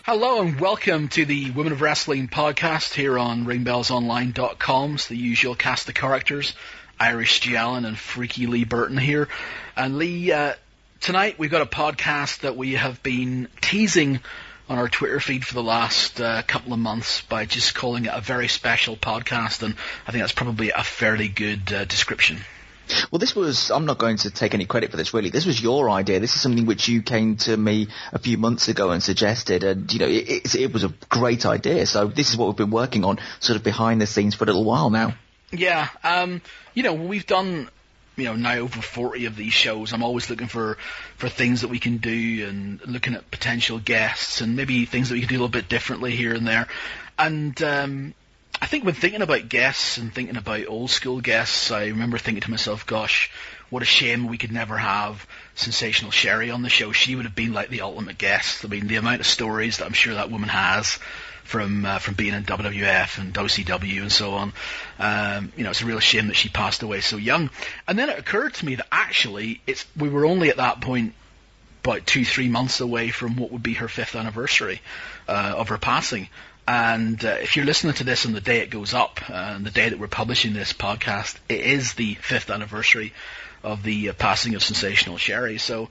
Hello and welcome to the Women of Wrestling podcast here on ringbellsonline.com. It's the usual cast of characters, Irish Stu Allen and Freaky Lee Burton here. And Lee, tonight we've got a podcast that we have been teasing on our Twitter feed for the last couple of months by just calling it a very special podcast, and I think that's probably a fairly good description. Well, I'm not going to take any credit for this, really. This was your idea. This is something which you came to me a few months ago and suggested, and, it was a great idea. So this is what we've been working on sort of behind the scenes for a little while now. Yeah. We've done, now over 40 of these shows. I'm always looking for things that we can do and looking at potential guests and maybe things that we can do a little bit differently here and there. And, I think when thinking about guests and thinking about old school guests, I remember thinking to myself, gosh, what a shame we could never have Sensational Sherri on the show. She would have been like the ultimate guest. I mean, the amount of stories that I'm sure that woman has from being in WWF and WCW and so on. It's a real shame that she passed away so young. And then it occurred to me that actually we were only at that point about 2-3 months away from what would be her 5th anniversary of her passing. And if you're listening to this on the day it goes up, and the day that we're publishing this podcast, it is the 5th anniversary of the passing of Sensational Sherri. So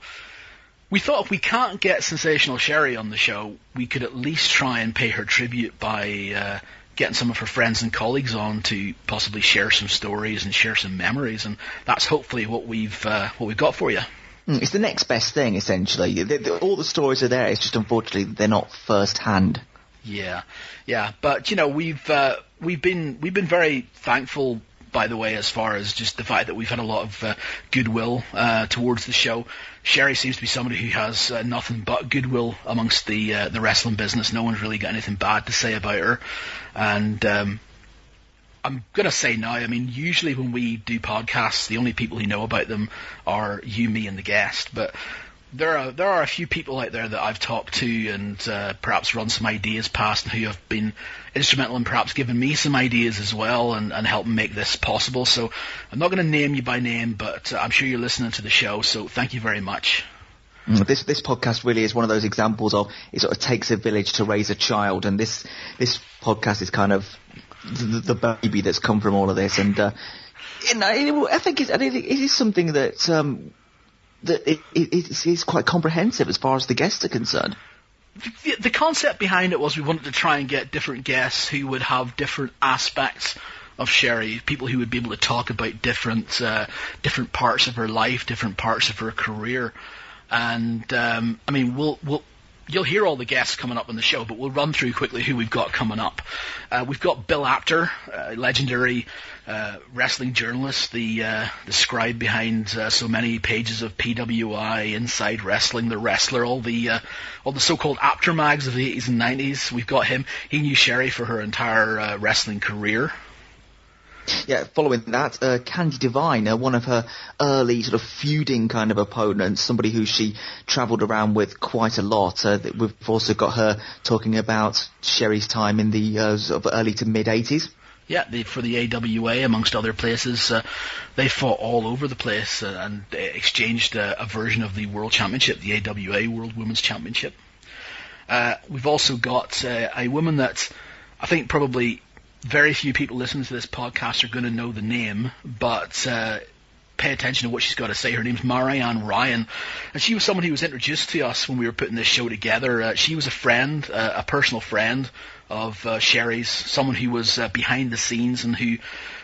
we thought if we can't get Sensational Sherri on the show, we could at least try and pay her tribute by getting some of her friends and colleagues on to possibly share some stories and share some memories. And that's hopefully what we've got for you. It's the next best thing, essentially. All the stories are there. It's just unfortunately they're not first hand. Yeah, but we've been very thankful, by the way, as far as just the fact that we've had a lot of goodwill towards the show. Sherri seems to be somebody who has nothing but goodwill amongst the wrestling business. No one's really got anything bad to say about her, and I'm gonna say now, I mean, usually when we do podcasts, the only people who know about them are you, me, and the guest, but there are a few people out there that I've talked to and perhaps run some ideas past and who have been instrumental in perhaps giving me some ideas as well and helping make this possible. So I'm not going to name you by name, but I'm sure you're listening to the show, so thank you very much. This podcast really is one of those examples of it sort of takes a village to raise a child, and this podcast is kind of the baby that's come from all of this. And I think it is something that it's quite comprehensive as far as the guests are concerned. The concept behind it was we wanted to try and get different guests who would have different aspects of Sherri, people who would be able to talk about different parts of her life, different parts of her career. And you'll hear all the guests coming up on the show, but we'll run through quickly who we've got coming up. We've got Bill Apter, legendary wrestling journalist, the scribe behind so many pages of PWI, Inside Wrestling, The Wrestler, all the so-called Apter mags of the 80s and 90s. We've got him. He knew Sherri for her entire wrestling career. Yeah, following that, Candi Divine, one of her early sort of feuding kind of opponents, somebody who she travelled around with quite a lot. We've also got her talking about Sherri's time in the sort of early to mid-80s. Yeah, for the AWA, amongst other places. They fought all over the place and exchanged a version of the World Championship, the AWA World Women's Championship. We've also got a woman that I think probably very few people listening to this podcast are going to know the name, but pay attention to what she's got to say. Her name's Marianne Ryan, and she was someone who was introduced to us when we were putting this show together. She was a friend, a personal friend of Sherri's, someone who was behind the scenes and who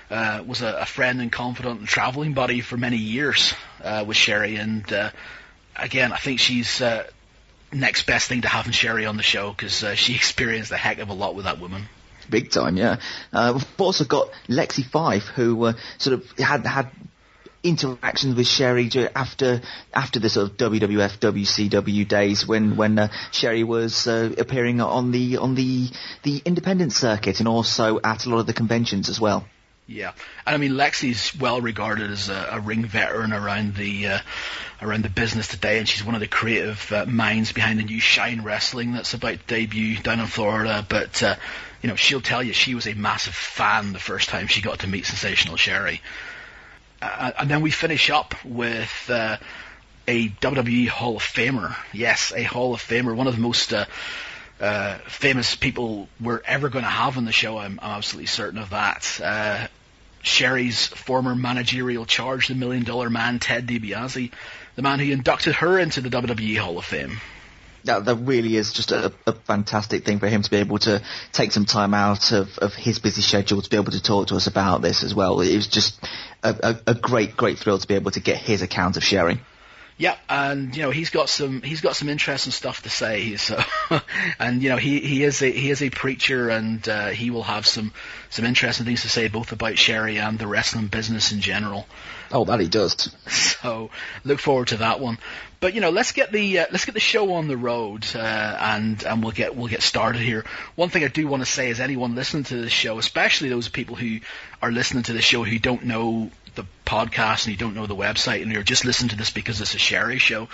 was a friend and confidant and travelling buddy for many years with Sherri. And again, I think she's next best thing to having Sherri on the show because she experienced a heck of a lot with that woman. Big time, yeah. We've also got Lexie Fyfe, who sort of had interactions with Sherri after the sort of WWF, WCW days when Sherri was appearing on the independent circuit and also at a lot of the conventions as well. Yeah, and I mean Lexie's well regarded as a ring veteran around the business today, and she's one of the creative minds behind the new Shine Wrestling that's about to debut down in Florida. But she'll tell you she was a massive fan the first time she got to meet Sensational Sherri. And then we finish up with a WWE Hall of Famer. Yes, a Hall of Famer, one of the most famous people we're ever going to have on the show. I'm absolutely certain of that. Sherri's former managerial charge, the $1 Million Man, Ted DiBiase, the man who inducted her into the WWE Hall of Fame. That really is just a fantastic thing for him to be able to take some time out of his busy schedule to be able to talk to us about this as well. It was just a great thrill to be able to get his account of Sherri. Yeah, and he's got some interesting stuff to say. So, and he is a preacher, and he will have some interesting things to say both about Sherri and the wrestling business in general. Oh, that he does. So look forward to that one. But let's get the show on the road, and we'll get started here. One thing I do want to say is anyone listening to this show, especially those people who are listening to the show who don't know the podcast and you don't know the website and you're just listening to this because it's a Sherri show,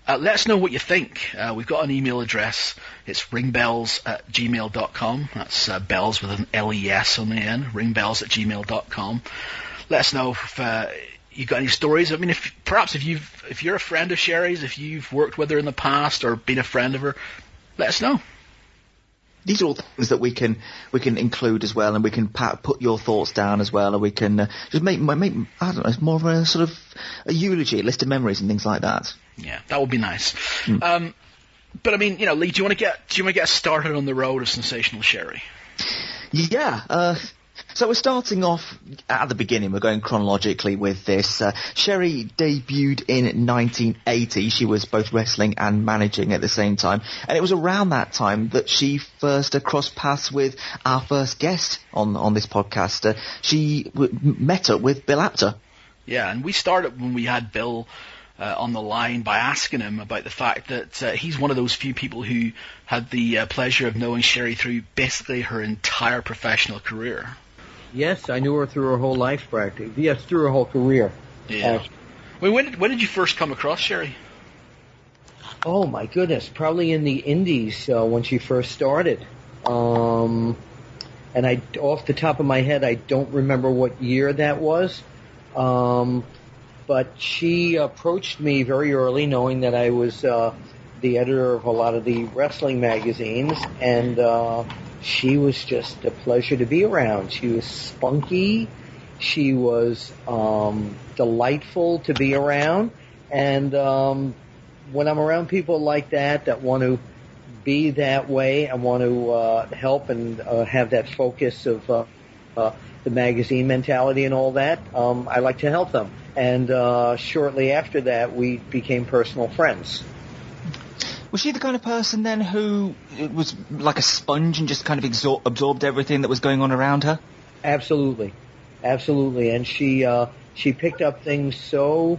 let us know what you think. We've got an email address. It's ringbells@gmail.com. That's bells with an LES on the end, ringbells@gmail.com. Let us know if you've got any stories. I mean, if you're a friend of Sherri's, if you've worked with her in the past or been a friend of her, let us know. These are all things that we can include as well, and we can put your thoughts down as well, and we can just make I don't know, more of a sort of a eulogy, a list of memories and things like that. Yeah, that would be nice. But I mean, Lee, do you want to get started on the road of Sensational Sherri? Yeah. So we're starting off at the beginning. We're going chronologically with this. Sherri debuted in 1980. She was both wrestling and managing at the same time. And it was around that time that she first crossed paths with our first guest on this podcast. She met up with Bill Apter. Yeah, and we started when we had Bill on the line by asking him about the fact that he's one of those few people who had the pleasure of knowing Sherri through basically her entire professional career. Yes, I knew her through her whole life practice. Yes, through her whole career. Yeah. When did you first come across Sherri? Oh my goodness, probably in the Indies when she first started. And off the top of my head, I don't remember what year that was. But she approached me very early, knowing that I was the editor of a lot of the wrestling magazines, and she was just a pleasure to be around. She was spunky. She was delightful to be around. And when I'm around people like that want to be that way and want to help and have that focus of the magazine mentality and all that, I like to help them. And shortly after that, we became personal friends. Was she the kind of person then who was like a sponge and just kind of absorbed everything that was going on around her? Absolutely. And she picked up things so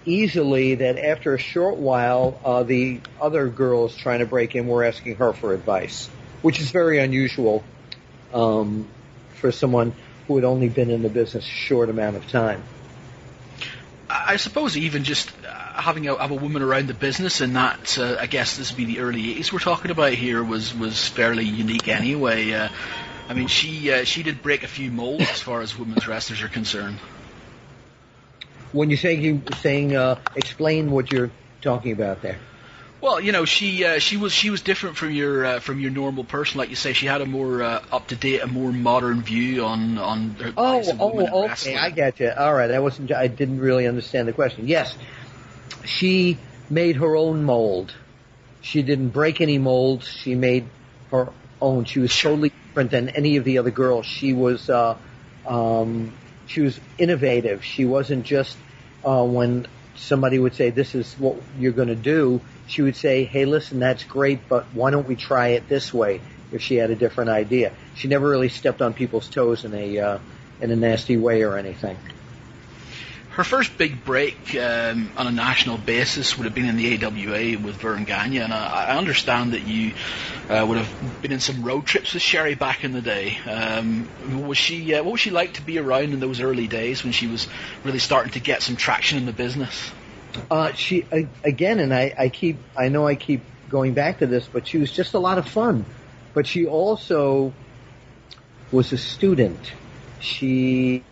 easily that after a short while, the other girls trying to break in were asking her for advice, which is very unusual for someone who had only been in the business a short amount of time. I suppose even just having a woman around the business, and that I guess this would be the early 80s we're talking about here, was fairly unique anyway. I mean, she did break a few molds as far as women's wrestlers are concerned. When you're saying explain what you're talking about there. Well, she was different from your normal person, like you say. She had a more up to date, a more modern view on her. Okay, wrestling. I get you. All right, I didn't really understand the question. Yes, she made her own mold. She didn't break any molds. She made her own. She was totally different than any of the other girls. She was innovative. She wasn't just when somebody would say, "This is what you're going to do," she would say, "Hey, listen, that's great, but why don't we try it this way?" If she had a different idea, she never really stepped on people's toes in a nasty way or anything. Her first big break on a national basis would have been in the AWA with Vern Gagne, and I understand that you would have been in some road trips with Sherri back in the day. What was she like to be around in those early days when she was really starting to get some traction in the business? She again, and I know I keep going back to this, but she was just a lot of fun. But she also was a student. She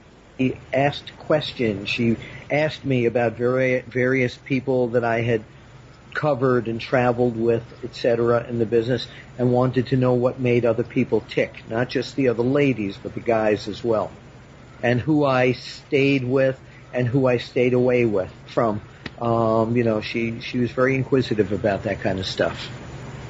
asked questions. She asked me about various people that I had covered and traveled with, etc., in the business, and wanted to know what made other people tick, not just the other ladies, but the guys as well, and who I stayed with and who I stayed away from. She was very inquisitive about that kind of stuff.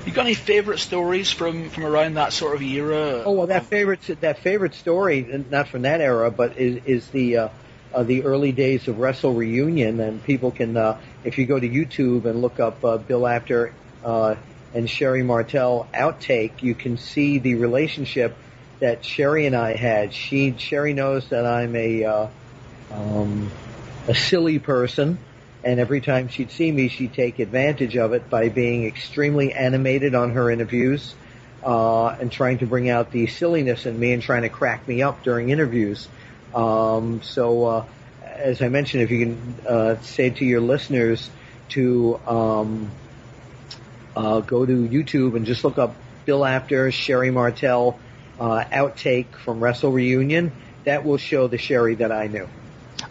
You got any favorite stories from around that sort of era? Oh, well, that favorite story, not from that era, but is the early days of Wrestle Reunion, and people can, if you go to YouTube and look up Bill Apter and Sherri Martel outtake, you can see the relationship that Sherri and I had. Sherri knows that I'm a silly person, and every time she'd see me, she'd take advantage of it by being extremely animated on her interviews and trying to bring out the silliness in me and trying to crack me up during interviews. So as I mentioned, if you can say to your listeners to go to YouTube and just look up Bill Apter, Sherri Martel outtake from Wrestle Reunion, that will show the Sherri that I knew.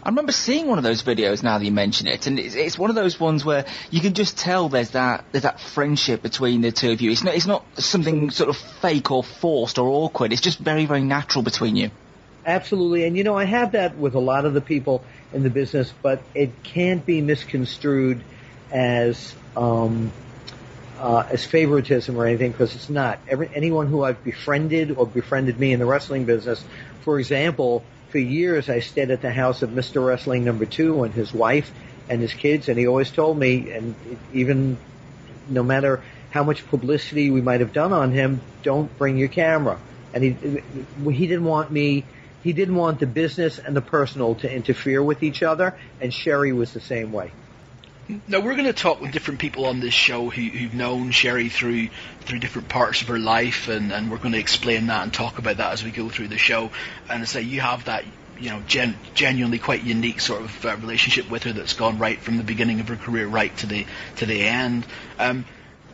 I remember seeing one of those videos now that you mention it, and it's one of those ones where you can just tell there's that friendship between the two of you. It's not something sort of fake or forced or awkward. It's just very, very natural between you. Absolutely, and I have that with a lot of the people in the business, but it can't be misconstrued as favoritism or anything, because it's not. Anyone who I've befriended or befriended me in the wrestling business, for example, for years I stayed at the house of Mr. Wrestling number 2 and his wife and his kids, and he always told me, and even no matter how much publicity we might have done on him, don't bring your camera. And he didn't want the business and the personal to interfere with each other, and Sherri was the same way. Now, we're going to talk with different people on this show who've known Sherri through different parts of her life, and we're going to explain that and talk about that as we go through the show. And I say you have that, genuinely quite unique sort of relationship with her that's gone right from the beginning of her career right to the end.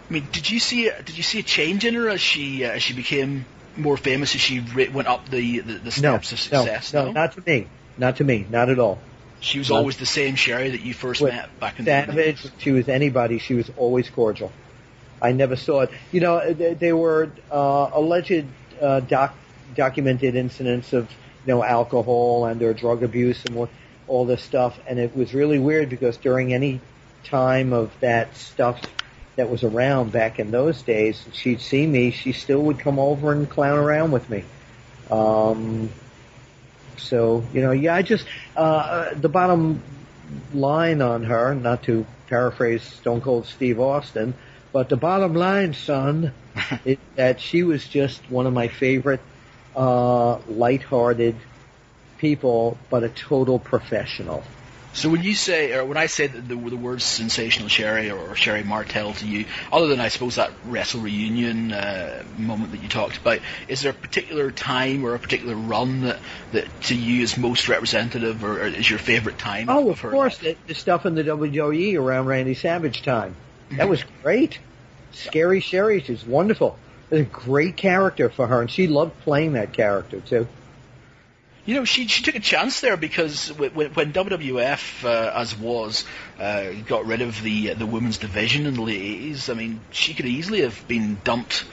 Did you see a change in her as she became more famous, as she went up the steps of success? No, not to me, not at all. She was always the same Sherri that you first met back in the day. Savage, she was anybody. She was always cordial. I never saw it. There were alleged documented incidents of alcohol and or drug abuse and all this stuff, and it was really weird because during any time of that stuff that was around back in those days, she'd see me, she still would come over and clown around with me. So, I just, the bottom line on her, not to paraphrase Stone Cold Steve Austin, but the bottom line, son, is that she was just one of my favorite, lighthearted people, but a total professional. So when you say, or when I say the words sensational Sherri or Sherri Martel to you, other than I suppose that Wrestle Reunion moment that you talked about, is there a particular time or a particular run that to you is most representative or is your favorite time? Oh, of course, the stuff in the WWE around Randy Savage time. That was great. Scary Sherri, she's wonderful. It was a great character for her, and she loved playing that character too. She took a chance there because when WWF, got rid of the women's division in the late 80s, she could easily have been dumped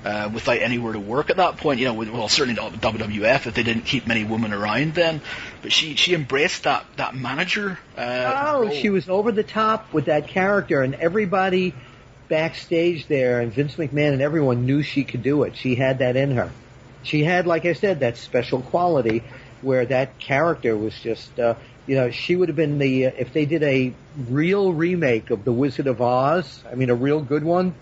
without anywhere to work at that point. Certainly not with WWF if they didn't keep many women around then. But she embraced that manager. Role. She was over the top with that character, and everybody backstage there, and Vince McMahon and everyone knew she could do it. She had that in her. She had, like I said, that special quality where that character was just, she would have been if they did a real remake of The Wizard of Oz, a real good one,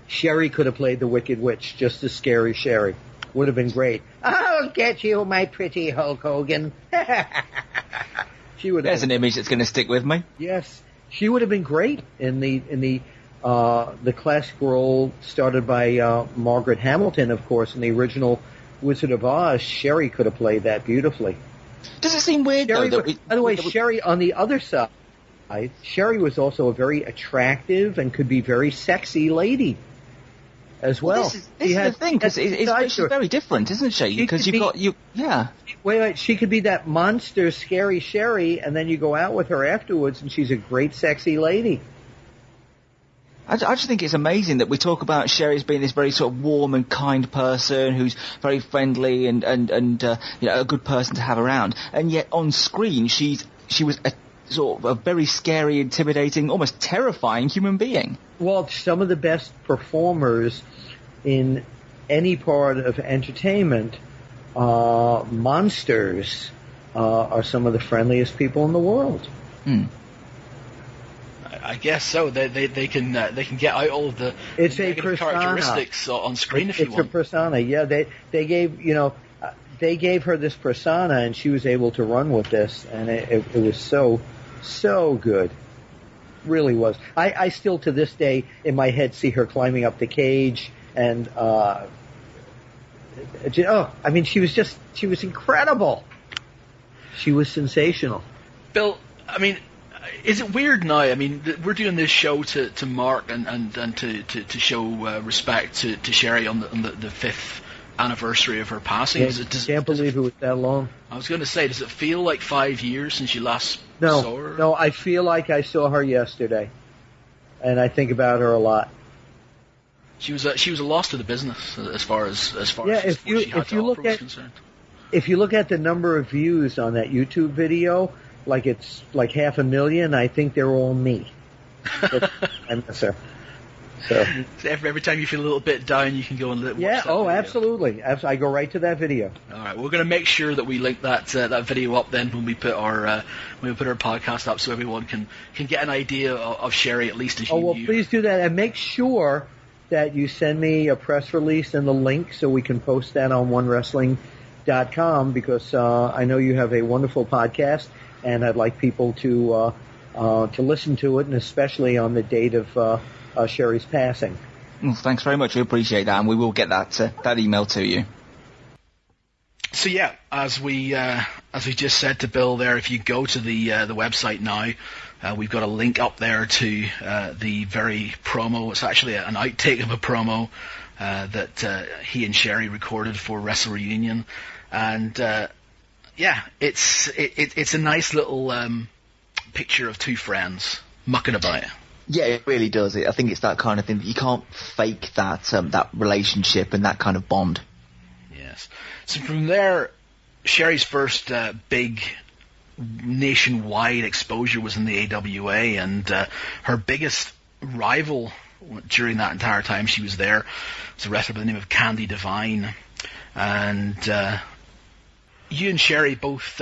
Sherri could have played the Wicked Witch, just as scary Sherri. Would have been great. I'll get you, my pretty Hulk Hogan. She would. There's an image that's going to stick with me. Yes, she would have been great in the classic role started by Margaret Hamilton, of course, in the original Wizard of Oz. Sherri could have played that beautifully. Does it seem weird, though? By the way, Sherri, on the other side, Sherri was also a very attractive and could be very sexy lady as well. This is the thing, because she's very different, isn't she? Because Wait, she could be that monster, scary Sherri, and then you go out with her afterwards, and she's a great, sexy lady. I just think it's amazing that we talk about Sherri as being this very sort of warm and kind person who's very friendly and a good person to have around, and yet on screen she was a sort of a very scary, intimidating, almost terrifying human being. Well, some of the best performers in any part of entertainment, monsters, are some of the friendliest people in the world. I guess so. They can get out all of the it's negative characteristics on screen if you want. It's a persona. Yeah, they gave her this persona, and she was able to run with this, and it was so good. Really was. I still to this day in my head see her climbing up the cage, and I mean she was incredible. She was sensational. Bill, I mean, is it weird now? I mean, we're doing this show to mark and to show respect to Sherri on the 5th anniversary of her passing. Yeah, can't believe it was that long. I was going to say, does it feel like 5 years since you last saw her? No, I feel like I saw her yesterday, and I think about her a lot. She was a loss to the business as far as if you look at concerned. If you look at the number of views on that YouTube video, like it's like 500,000, I think they're all me. I miss her. So every time you feel a little bit down, you can go and watch that video. Absolutely. I go right to that video. All right, we're going to make sure that we link that video up then when we put our podcast up, so everyone can get an idea of Sherri at least as you knew. Please do that, and make sure that you send me a press release and the link so we can post that on OneWrestling.com, because I know you have a wonderful podcast, and I'd like people to listen to it, and especially on the date of Sherri's passing. Well, thanks very much. We appreciate that, and we will get that email to you. So yeah, as we just said to Bill there, if you go to the website now, we've got a link up there to the very promo. It's actually an outtake of a promo that he and Sherri recorded for Wrestle Reunion, and it's a nice little picture of two friends mucking about. Yeah, it really does. I think it's that kind of thing that you can't fake that relationship and that kind of bond. Yes. So from there, Sherri's first big nationwide exposure was in the AWA, and her biggest rival during that entire time she was there was a wrestler by the name of Candi Divine. And you and Sherri both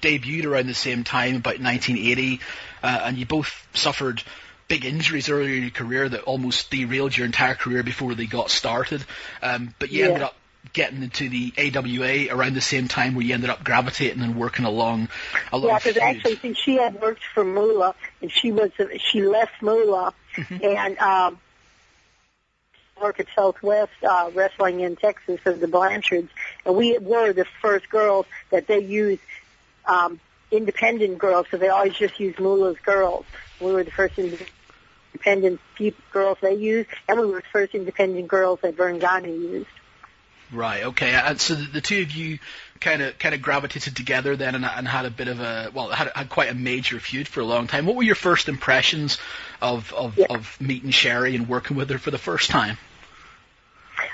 debuted around the same time, about 1980, and you both suffered big injuries earlier in your career that almost derailed your entire career before they got started. But you ended up getting into the AWA around the same time, where you ended up gravitating and working along. Yeah, because actually, she had worked for Moolah, and she left Moolah and worked at Southwest Wrestling in Texas for the Blanchards, and we were the first girls that they used, independent girls, because they always just used Moolah's girls. We were the first independent girls they used, and we were the first independent girls that Vern Gagne used. Right. Okay. And so the two of you kind of gravitated together then, and had a bit of had quite a major feud for a long time. What were your first impressions of meeting Sherri and working with her for the first time?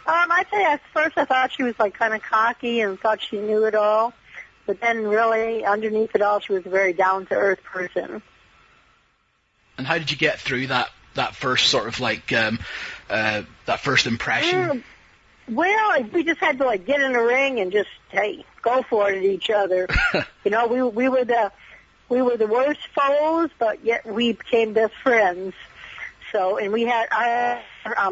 I'd say at first I thought she was like kind of cocky and thought she knew it all, but then really underneath it all, she was a very down to earth person. And how did you get through that first sort of like that first impression? Well, we just had to like get in the ring and just go for it at each other. You know, we were the worst foes, but yet we became best friends. So, and we had our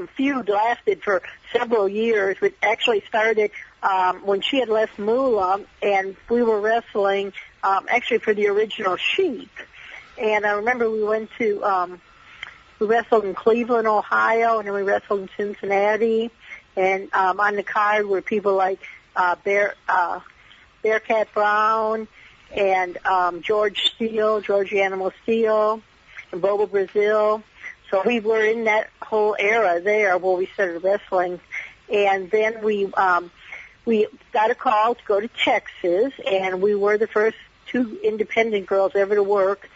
feud lasted for several years. It actually started when she had left Moolah, and we were wrestling actually for the original Sheik. And I remember we wrestled in Cleveland, Ohio, and then we wrestled in Cincinnati. And on the card were people like Bearcat Brown and George Animal Steele, and Bobo Brazil. So we were in that whole era there where we started wrestling. And then we got a call to go to Texas, and we were the first two independent girls ever to work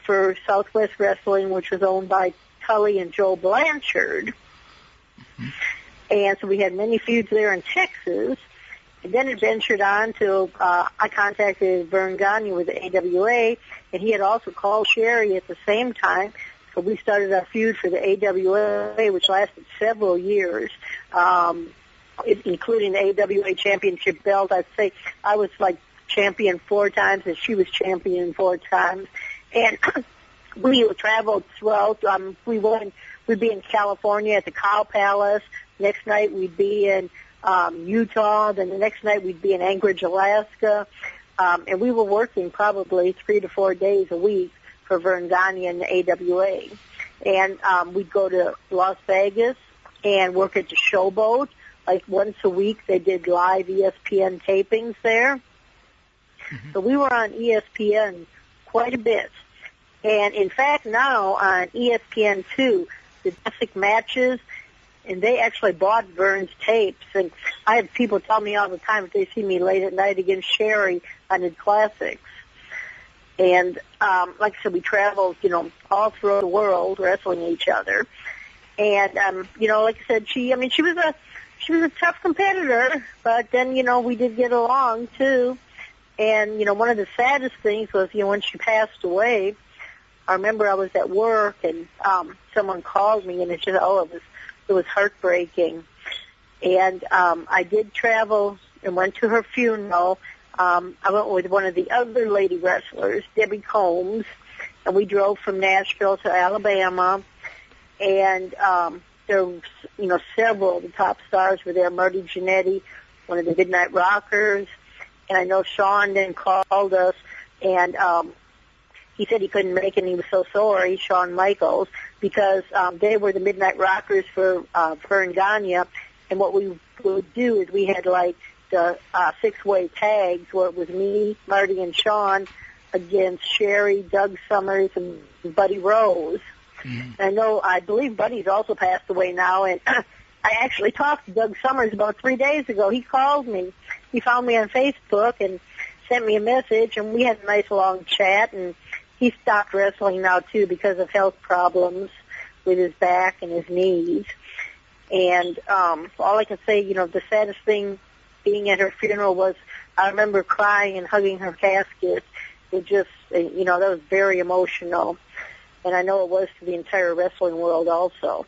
for Southwest Wrestling, which was owned by Tully and Joe Blanchard. Mm-hmm. And so we had many feuds there in Texas. And then it ventured on to, I contacted Vern Gagne with the AWA, and he had also called Sherri at the same time. So we started our feud for the AWA, which lasted several years, including the AWA championship belt. I'd say I was like champion 4 times, and she was champion 4 times. And we traveled throughout. We'd be in California at the Cow Palace. Next night we'd be in Utah. Then the next night we'd be in Anchorage, Alaska. And we were working probably 3 to 4 days a week for Vern Gagne and the AWA. And we'd go to Las Vegas and work at the Showboat. Like once a week they did live ESPN tapings there. Mm-hmm. So we were on ESPN quite a bit. And in fact now on ESPN2, the classic matches, and they actually bought Vern's tapes. And I have people tell me all the time if they see me late at night against Sherri on the classics. And like I said, we traveled, all throughout the world wrestling each other. And like I said, she was a tough competitor, but then we did get along too. And one of the saddest things was when she passed away. I remember I was at work and someone called me, and it was heartbreaking. And I did travel and went to her funeral. I went with one of the other lady wrestlers, Debbie Combs, and we drove from Nashville to Alabama. And there was, several of the top stars were there. Marty Jannetty, one of the Midnight Rockers, and I know Sean then called us, and he said he couldn't make it, and he was so sorry, Shawn Michaels, because they were the Midnight Rockers for Vern Gagne, and what we would do is we had like the 6-way tags where it was me, Marty, and Sean against Sherri, Doug Summers, and Buddy Rose. Mm-hmm. I believe Buddy's also passed away now, and I actually talked to Doug Summers about 3 days ago. He called me. He found me on Facebook and sent me a message, and we had a nice long chat, and he stopped wrestling now, too, because of health problems with his back and his knees. And all I can say, the saddest thing being at her funeral was I remember crying and hugging her casket. It just, that was very emotional. And I know it was to the entire wrestling world also.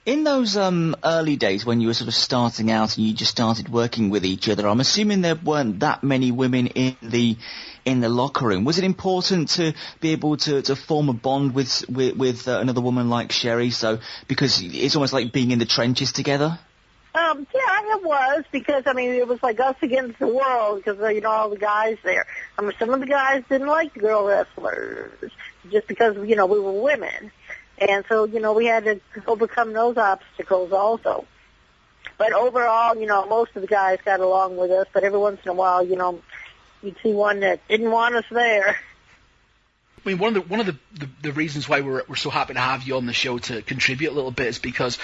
In those early days when you were sort of starting out and you just started working with each other, I'm assuming there weren't that many women in the locker room. Was it important to be able to form a bond with another woman like Sherri? So because it's almost like being in the trenches together. Yeah, it was, because, it was like us against the world, because, all the guys there. Some of the guys didn't like the girl wrestlers, just because, we were women. And so, we had to overcome those obstacles also. But overall, most of the guys got along with us, but every once in a while, you'd see one that didn't want us there. One of the reasons why we're so happy to have you on the show to contribute a little bit is because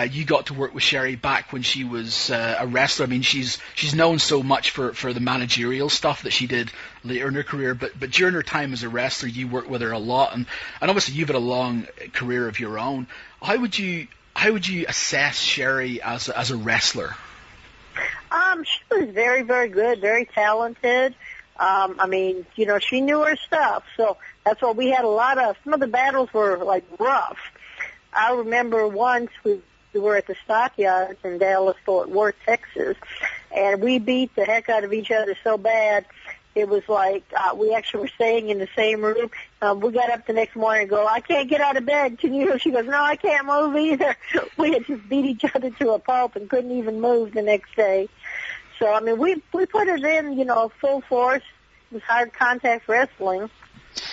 you got to work with Sherri back when she was a wrestler. She's known so much for the managerial stuff that she did later in her career, but during her time as a wrestler, you worked with her a lot, and obviously you've had a long career of your own. How would you assess Sherri as a wrestler? She was very, very good, very talented. She knew her stuff, so that's what we had some of the battles were, like, rough. I remember once we were at the Stockyards in Dallas-Fort Worth, Texas, and we beat the heck out of each other so bad, it was like we actually were staying in the same room. We got up the next morning and go, I can't get out of bed. Can you? She goes, no, I can't move either. We had just beat each other to a pulp and couldn't even move the next day. So, we put it in, full force. It was hard contact wrestling.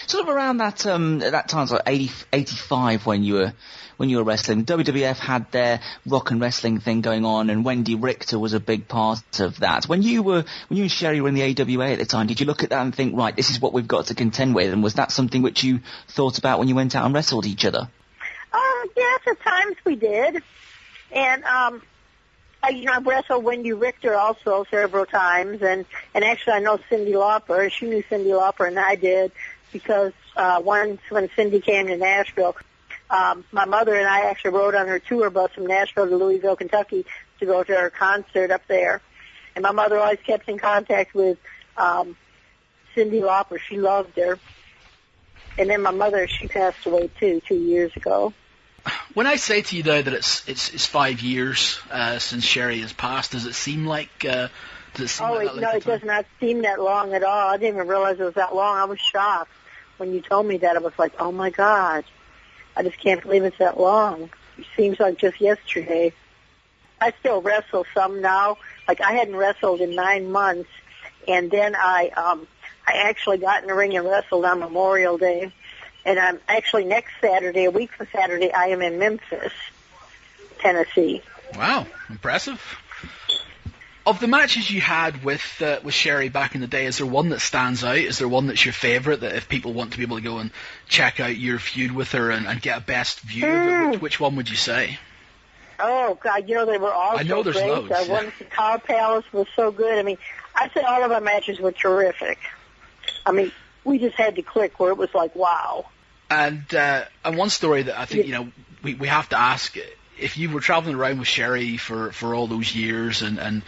Sort of around that time, so 85 when you were wrestling, WWF had their rock and wrestling thing going on, and Wendy Richter was a big part of that. When you and Sherri were in the AWA at the time, did you look at that and think, right, this is what we've got to contend with? And was that something which you thought about when you went out and wrestled each other? Yes, at times we did. And I've wrestled Wendy Richter also several times, and actually I know Cyndi Lauper. She knew Cyndi Lauper, and I did, because once when Cyndi came to Nashville, my mother and I actually rode on her tour bus from Nashville to Louisville, Kentucky to go to her concert up there. And my mother always kept in contact with Cyndi Lauper. She loved her. And then my mother, she passed away too 2 years ago. When I say to you though that it's 5 years since Sherri has passed, does it seem like? Does it seem like no, it does not seem that long at all. I didn't even realize it was that long. I was shocked when you told me that. I was like, oh my God, I just can't believe it's that long. It seems like just yesterday. I still wrestle some now. Like I hadn't wrestled in 9 months, and then I actually got in the ring and wrestled on Memorial Day. And I'm actually next Saturday, a week from Saturday, I am in Memphis, Tennessee. Wow, impressive. Of the matches you had with Sherri back in the day, is there one that stands out? Is there one that's your favourite, that if people want to be able to go and check out your feud with her and get a best view of it, which one would you say? Oh, God, they were all I know so there's great. loads. One at the Cow Palace was so good. I mean, I'd say all of our matches were terrific. I mean, we just had to click where it was like, wow. And one story that I think, we have to ask, if you were traveling around with Sherri for all those years and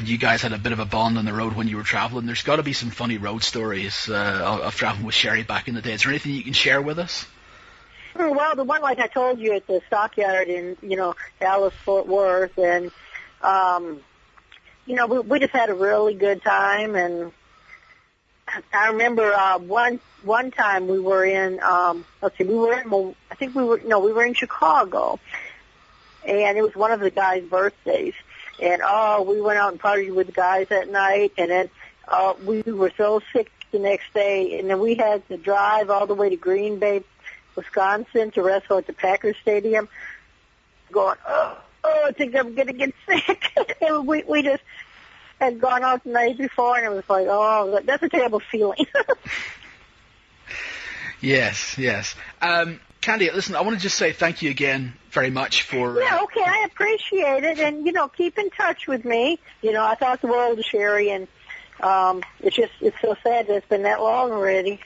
you guys had a bit of a bond on the road when you were traveling, there's got to be some funny road stories of traveling with Sherri back in the day. Is there anything you can share with us? Well, the one like I told you at the stockyard in, Dallas, Fort Worth, and, we just had a really good time. And I remember one time we were in, we were in Chicago, and it was one of the guys' birthdays. And, we went out and partied with the guys that night, and then we were so sick the next day, and then we had to drive all the way to Green Bay, Wisconsin to wrestle at the Packers Stadium, going, I think I'm going to get sick. And we just had gone out the night before, and it was like, that's a terrible feeling. Yes. Candi, listen, I want to just say thank you again very much for... Yeah, okay, I appreciate it, and, keep in touch with me. I thought the world of Sherri, and it's so sad that it's been that long already.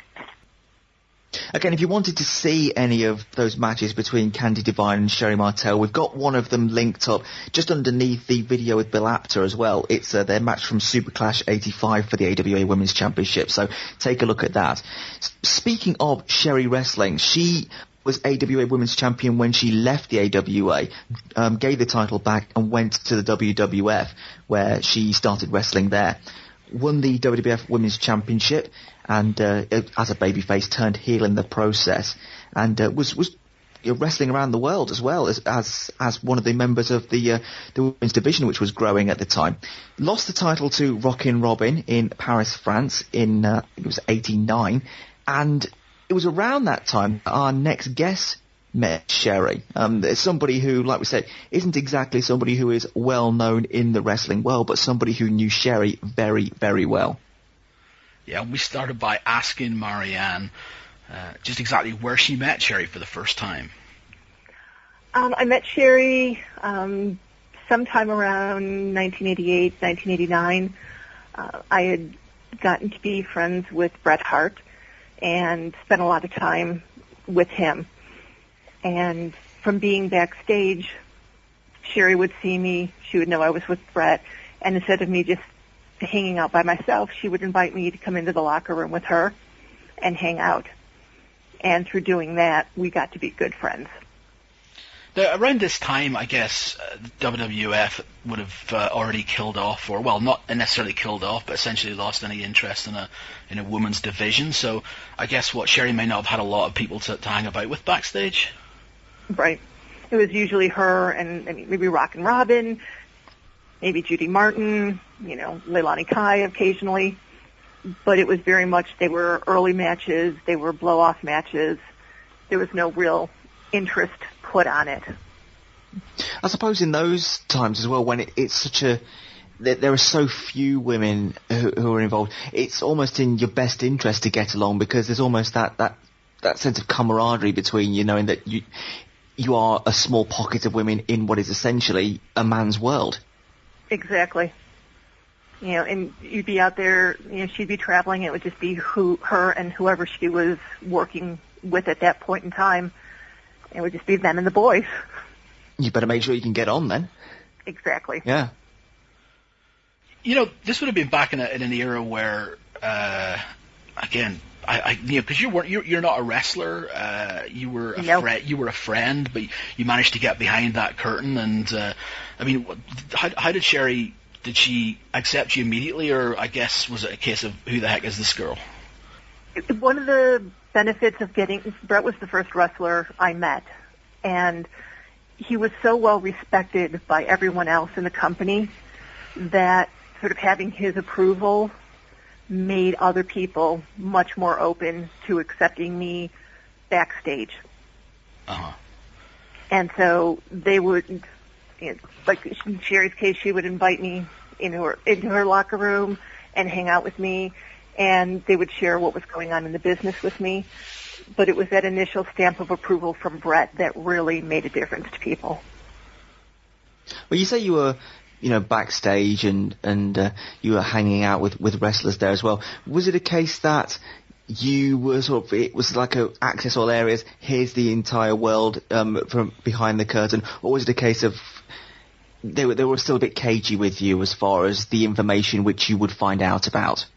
Again, if you wanted to see any of those matches between Candi Divine and Sherri Martel, we've got one of them linked up just underneath the video with Bill Apter as well. It's their match from Super Clash 85 for the AWA Women's Championship, so take a look at that. Speaking of Sherri wrestling, she was AWA Women's Champion when she left the AWA, gave the title back and went to the WWF, where she started wrestling there. Won the WWF Women's Championship, and as a babyface turned heel in the process, and was wrestling around the world as well as one of the members of the women's division, which was growing at the time. Lost the title to Rockin' Robin in Paris, France, in it was '89, and it was around that time that our next guest met Sherri. Somebody who, like we said, isn't exactly somebody who is well known in the wrestling world, but somebody who knew Sherri very, very well. Yeah, we started by asking Marianne just exactly where she met Sherri for the first time. I met Sherri sometime around 1988, 1989. I had gotten to be friends with Bret Hart and spent a lot of time with him. And from being backstage, Sherri would see me. She would know I was with Bret. And instead of me just hanging out by myself, she would invite me to come into the locker room with her and hang out. And through doing that, we got to be good friends. Now, around this time, I guess, WWF would have already killed off, or, well, not necessarily killed off, but essentially lost any interest in a women's division. So I guess Sherri may not have had a lot of people to hang about with backstage. Right. It was usually her and maybe Rockin' Robin, maybe Judy Martin, Leilani Kai occasionally. But it was very much, they were early matches, they were blow-off matches. There was no real interest put on it. I suppose in those times as well, when it's such a... There are so few women who are involved, it's almost in your best interest to get along, because there's almost that sense of camaraderie between you, knowing that you are a small pocket of women in what is essentially a man's world. Exactly. And you'd be out there, she'd be traveling, it would just be her and whoever she was working with at that point in time. It would just be them and the boys. You better make sure you can get on then. Exactly. Yeah. This would have been back in an era where, again, because you're not a wrestler. You were a friend, but you managed to get behind that curtain. And how did Sherri? Did she accept you immediately, or I guess was it a case of who the heck is this girl? One of the benefits of Brett was the first wrestler I met, and he was so well respected by everyone else in the company that sort of having his approval made other people much more open to accepting me backstage. Uh-huh. And so they would, like in Sherri's case, she would invite me into her locker room and hang out with me, and they would share what was going on in the business with me. But it was that initial stamp of approval from Brett that really made a difference to people. Well, you say you were, backstage and you were hanging out with wrestlers there as well. Was it a case that you were it was like a access all areas, here's the entire world from behind the curtain, or was it a case of they were still a bit cagey with you as far as the information which you would find out about?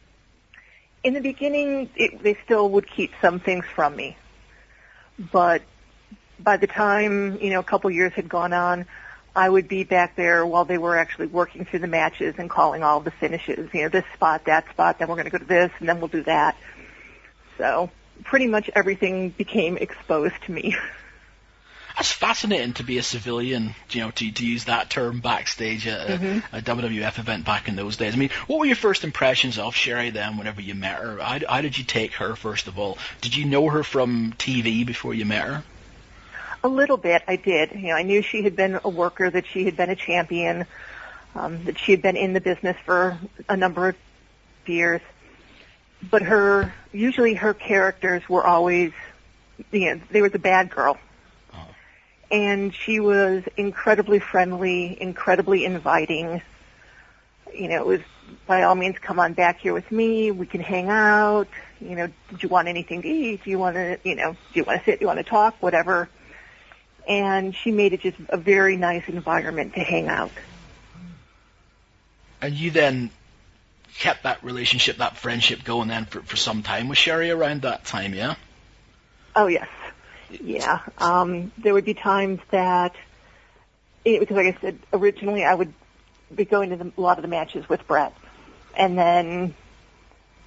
In the beginning, they still would keep some things from me. But by the time, a couple years had gone on, I would be back there while they were actually working through the matches and calling all the finishes. This spot, that spot, then we're going to go to this, and then we'll do that. So pretty much everything became exposed to me. That's fascinating to be a civilian, to use that term backstage at a WWF event back in those days. What were your first impressions of Sherri then whenever you met her? How did you take her, first of all? Did you know her from TV before you met her? A little bit, I did. I knew she had been a worker, that she had been a champion, that she had been in the business for a number of years. But usually her characters were always, they were the bad girl. And she was incredibly friendly, incredibly inviting. It was, by all means, come on back here with me. We can hang out. Did you want anything to eat? Do you want to, do you want to sit? Do you want to talk? Whatever. And she made it just a very nice environment to hang out. And you then kept that relationship, that friendship going then for some time with Sherri around that time, yeah? Oh, yes. Yeah. There would be times that, because like I said, originally I would be going to a lot of the matches with Brett. And then,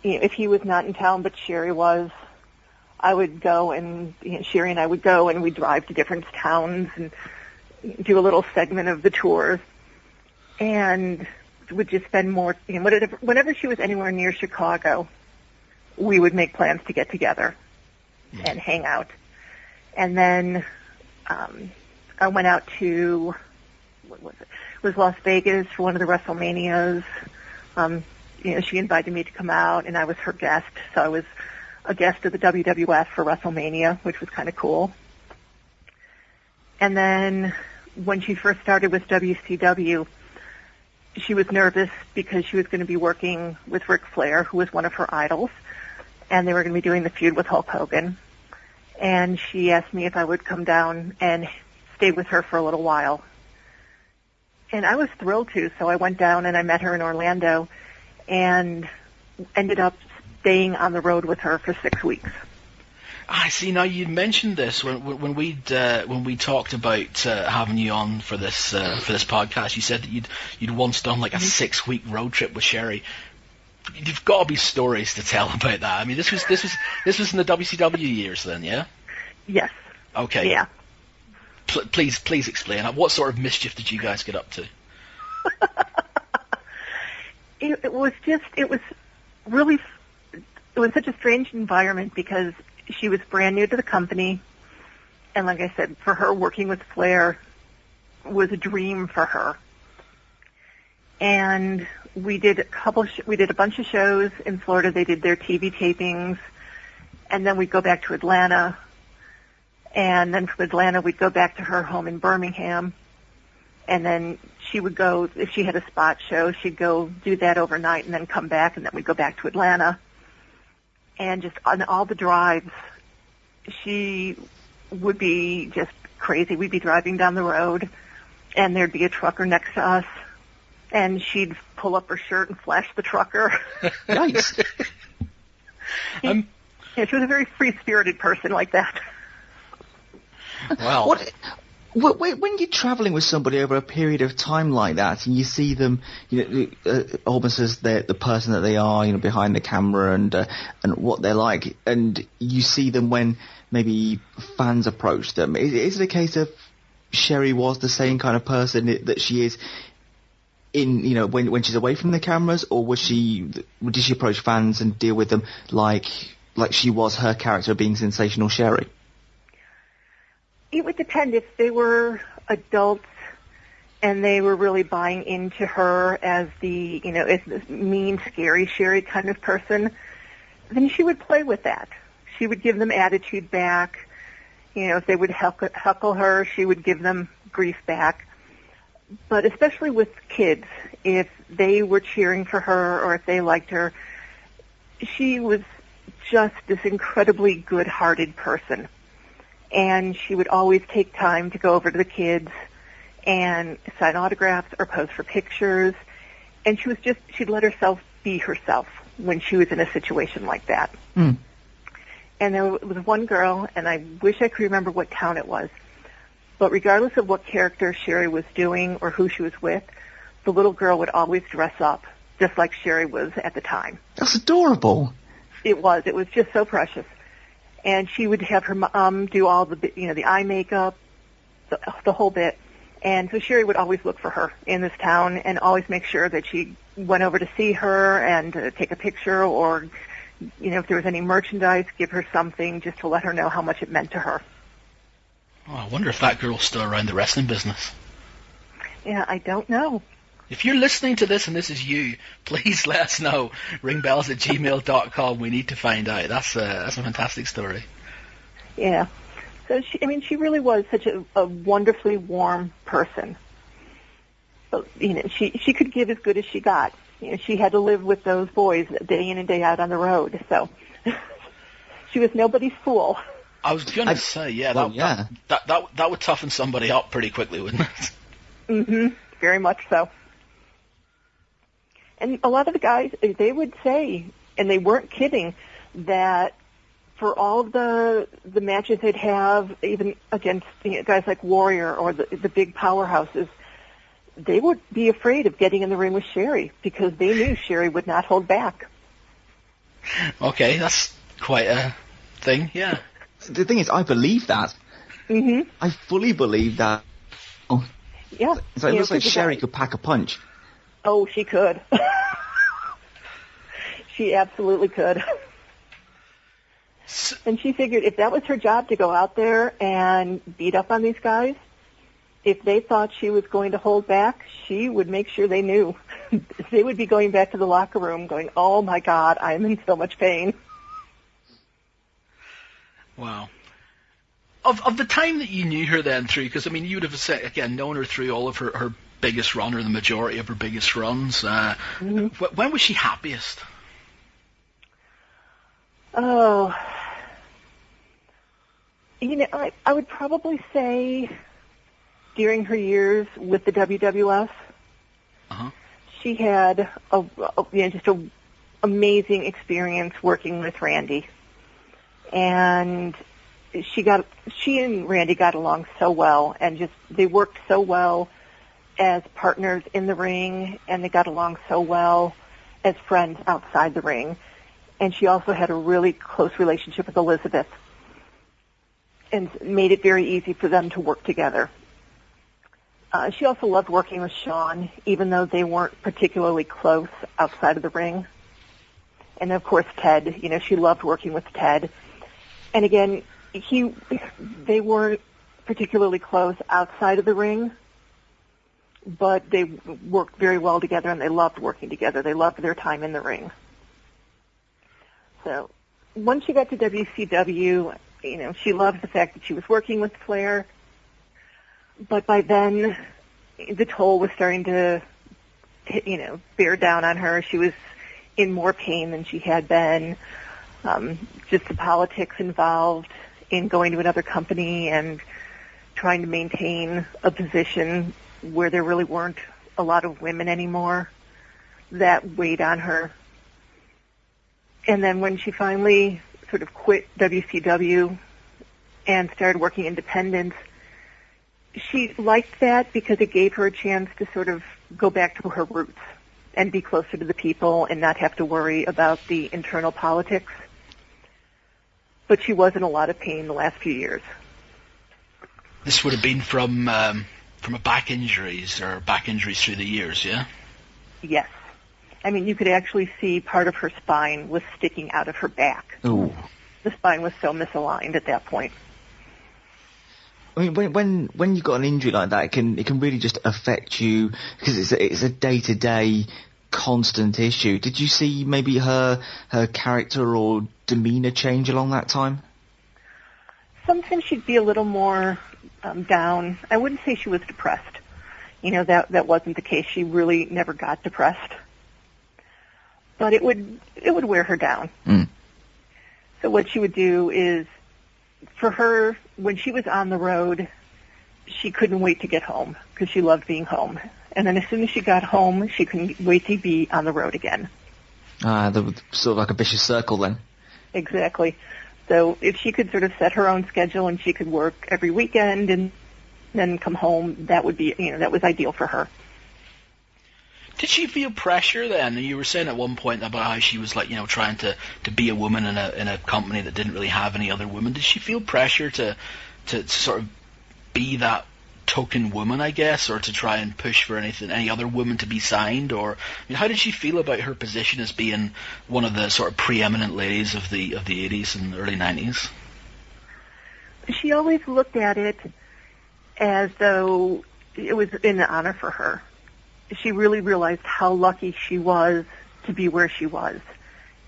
if he was not in town but Sherri was, I would go and, Sherri and I would go and we'd drive to different towns and do a little segment of the tour. And would just spend more, whenever she was anywhere near Chicago, we would make plans to get together and hang out. And then I went out to, what was it? It was Las Vegas for one of the WrestleManias. She invited me to come out, and I was her guest. So I was a guest of the WWF for WrestleMania, which was kind of cool. And then when she first started with WCW, she was nervous because she was going to be working with Ric Flair, who was one of her idols, and they were going to be doing the feud with Hulk Hogan. And she asked me if I would come down and stay with her for a little while. And I was thrilled to, so I went down and I met her in Orlando and ended up staying on the road with her for 6 weeks. I see. Now you mentioned this when we talked about having you on for this podcast. You said that you'd once done like a 6-week road trip with Sherri. You've got to be stories to tell about that. This was in the WCW years then, yeah? Yes. Okay. Yeah. Please explain. What sort of mischief did you guys get up to? It was such a strange environment because she was brand new to the company, and like I said, for her, working with Flair was a dream for her. And we did a bunch of shows in Florida. They did their TV tapings, and then we'd go back to Atlanta, and then from Atlanta we'd go back to her home in Birmingham, and then she would go, if she had a spot show, she'd go do that overnight and then come back, and then we'd go back to Atlanta. And just on all the drives, she would be just crazy. We'd be driving down the road, and there'd be a trucker next to us, and she'd pull up her shirt and flash the trucker. Nice. Yeah, she was a very free-spirited person like that. Wow. When you're traveling with somebody over a period of time like that, and you see them, almost as the person that they are, behind the camera and what they're like, and you see them when maybe fans approach them, is it a case of Sherri was the same kind of person that she is in, when she's away from the cameras, or did she approach fans and deal with them like she was her character being Sensational Sherri? It would depend. If they were adults and they were really buying into her as as this mean, scary Sherri kind of person, then she would play with that. She would give them attitude back. If they would heckle her, she would give them grief back. But especially with kids, if they were cheering for her or if they liked her, she was just this incredibly good-hearted person. And she would always take time to go over to the kids and sign autographs or pose for pictures. And she'd let herself be herself when she was in a situation like that. Mm. And there was one girl, and I wish I could remember what town it was, but regardless of what character Sherri was doing or who she was with, the little girl would always dress up just like Sherri was at the time. That's adorable. It was just so precious. And she would have her mom do all the eye makeup, the whole bit. And so Sherri would always look for her in this town and always make sure that she went over to see her and take a picture, or, if there was any merchandise, give her something just to let her know how much it meant to her. Oh, I wonder if that girl's still around the wrestling business. Yeah, I don't know. If you're listening to this and this is you, please let us know. Ringbells@gmail.com. We need to find out. That's a fantastic story. Yeah. So she really was such a wonderfully warm person. But, she could give as good as she got. She had to live with those boys day in and day out on the road. So she was nobody's fool. I was going to say, that would toughen somebody up pretty quickly, wouldn't it? Mm-hmm. Very much so. And a lot of the guys, they would say, and they weren't kidding, that for all of the matches they'd have, even against guys like Warrior or the big powerhouses, they would be afraid of getting in the ring with Sherri because they knew Sherri would not hold back. Okay, that's quite a thing, yeah. The thing is, I believe that. Mm-hmm. I fully believe that. Oh. Yeah. So it looks like Sherri could pack a punch. Oh, she could. She absolutely could. And she figured if that was her job to go out there and beat up on these guys, if they thought she was going to hold back, she would make sure they knew. They would be going back to the locker room going, oh, my God, I'm in so much pain. Wow. Of the time that you knew her then through, because, I mean, you would have, again, known her through all of her biggest run, or the majority of her biggest runs. When was she happiest? Oh, I would probably say during her years with the WWF. Uh-huh. She had just an amazing experience working with Randy. And she and Randy got along so well, and they worked so well as partners in the ring, and they got along so well as friends outside the ring. And she also had a really close relationship with Elizabeth, and made it very easy for them to work together. She also loved working with Shawn, even though they weren't particularly close outside of the ring. And of course, Ted. She loved working with Ted. And again, they weren't particularly close outside of the ring, but they worked very well together, and they loved working together. They loved their time in the ring. So once she got to WCW, she loved the fact that she was working with Flair, but by then the toll was starting to, bear down on her. She was in more pain than she had been. Just the politics involved in going to another company and trying to maintain a position where there really weren't a lot of women anymore. That weighed on her. And then when she finally sort of quit WCW and started working independent, she liked that because it gave her a chance to sort of go back to her roots and be closer to the people and not have to worry about the internal politics. But she was in a lot of pain the last few years. This would have been from a back injuries through the years, yeah? Yes. I mean, you could actually see part of her spine was sticking out of her back. Ooh. The spine was so misaligned at that point. I mean, when you've got an injury like that, it can really just affect you because it's a day-to-day constant issue. Did you see maybe her character or demeanor change along that time? Sometimes she'd be a little more down. I wouldn't say she was depressed. That wasn't the case. She really never got depressed. But it would wear her down. Mm. So what she would do is, for her, when she was on the road, she couldn't wait to get home because she loved being home. And then as soon as she got home, she couldn't wait to be on the road again. Sort of like a vicious circle then. Exactly. So if she could sort of set her own schedule and she could work every weekend and then come home, that would be, that was ideal for her. Did she feel pressure then? You were saying at one point about how she was trying to be a woman in a company that didn't really have any other women. Did she feel pressure to sort of be that token woman, I guess, or to try and push for any other woman to be signed? Or how did she feel about her position as being one of the sort of preeminent ladies of the 80s and early 90s? She always looked at it as though it was an honor for her. She really realized how lucky she was to be where she was.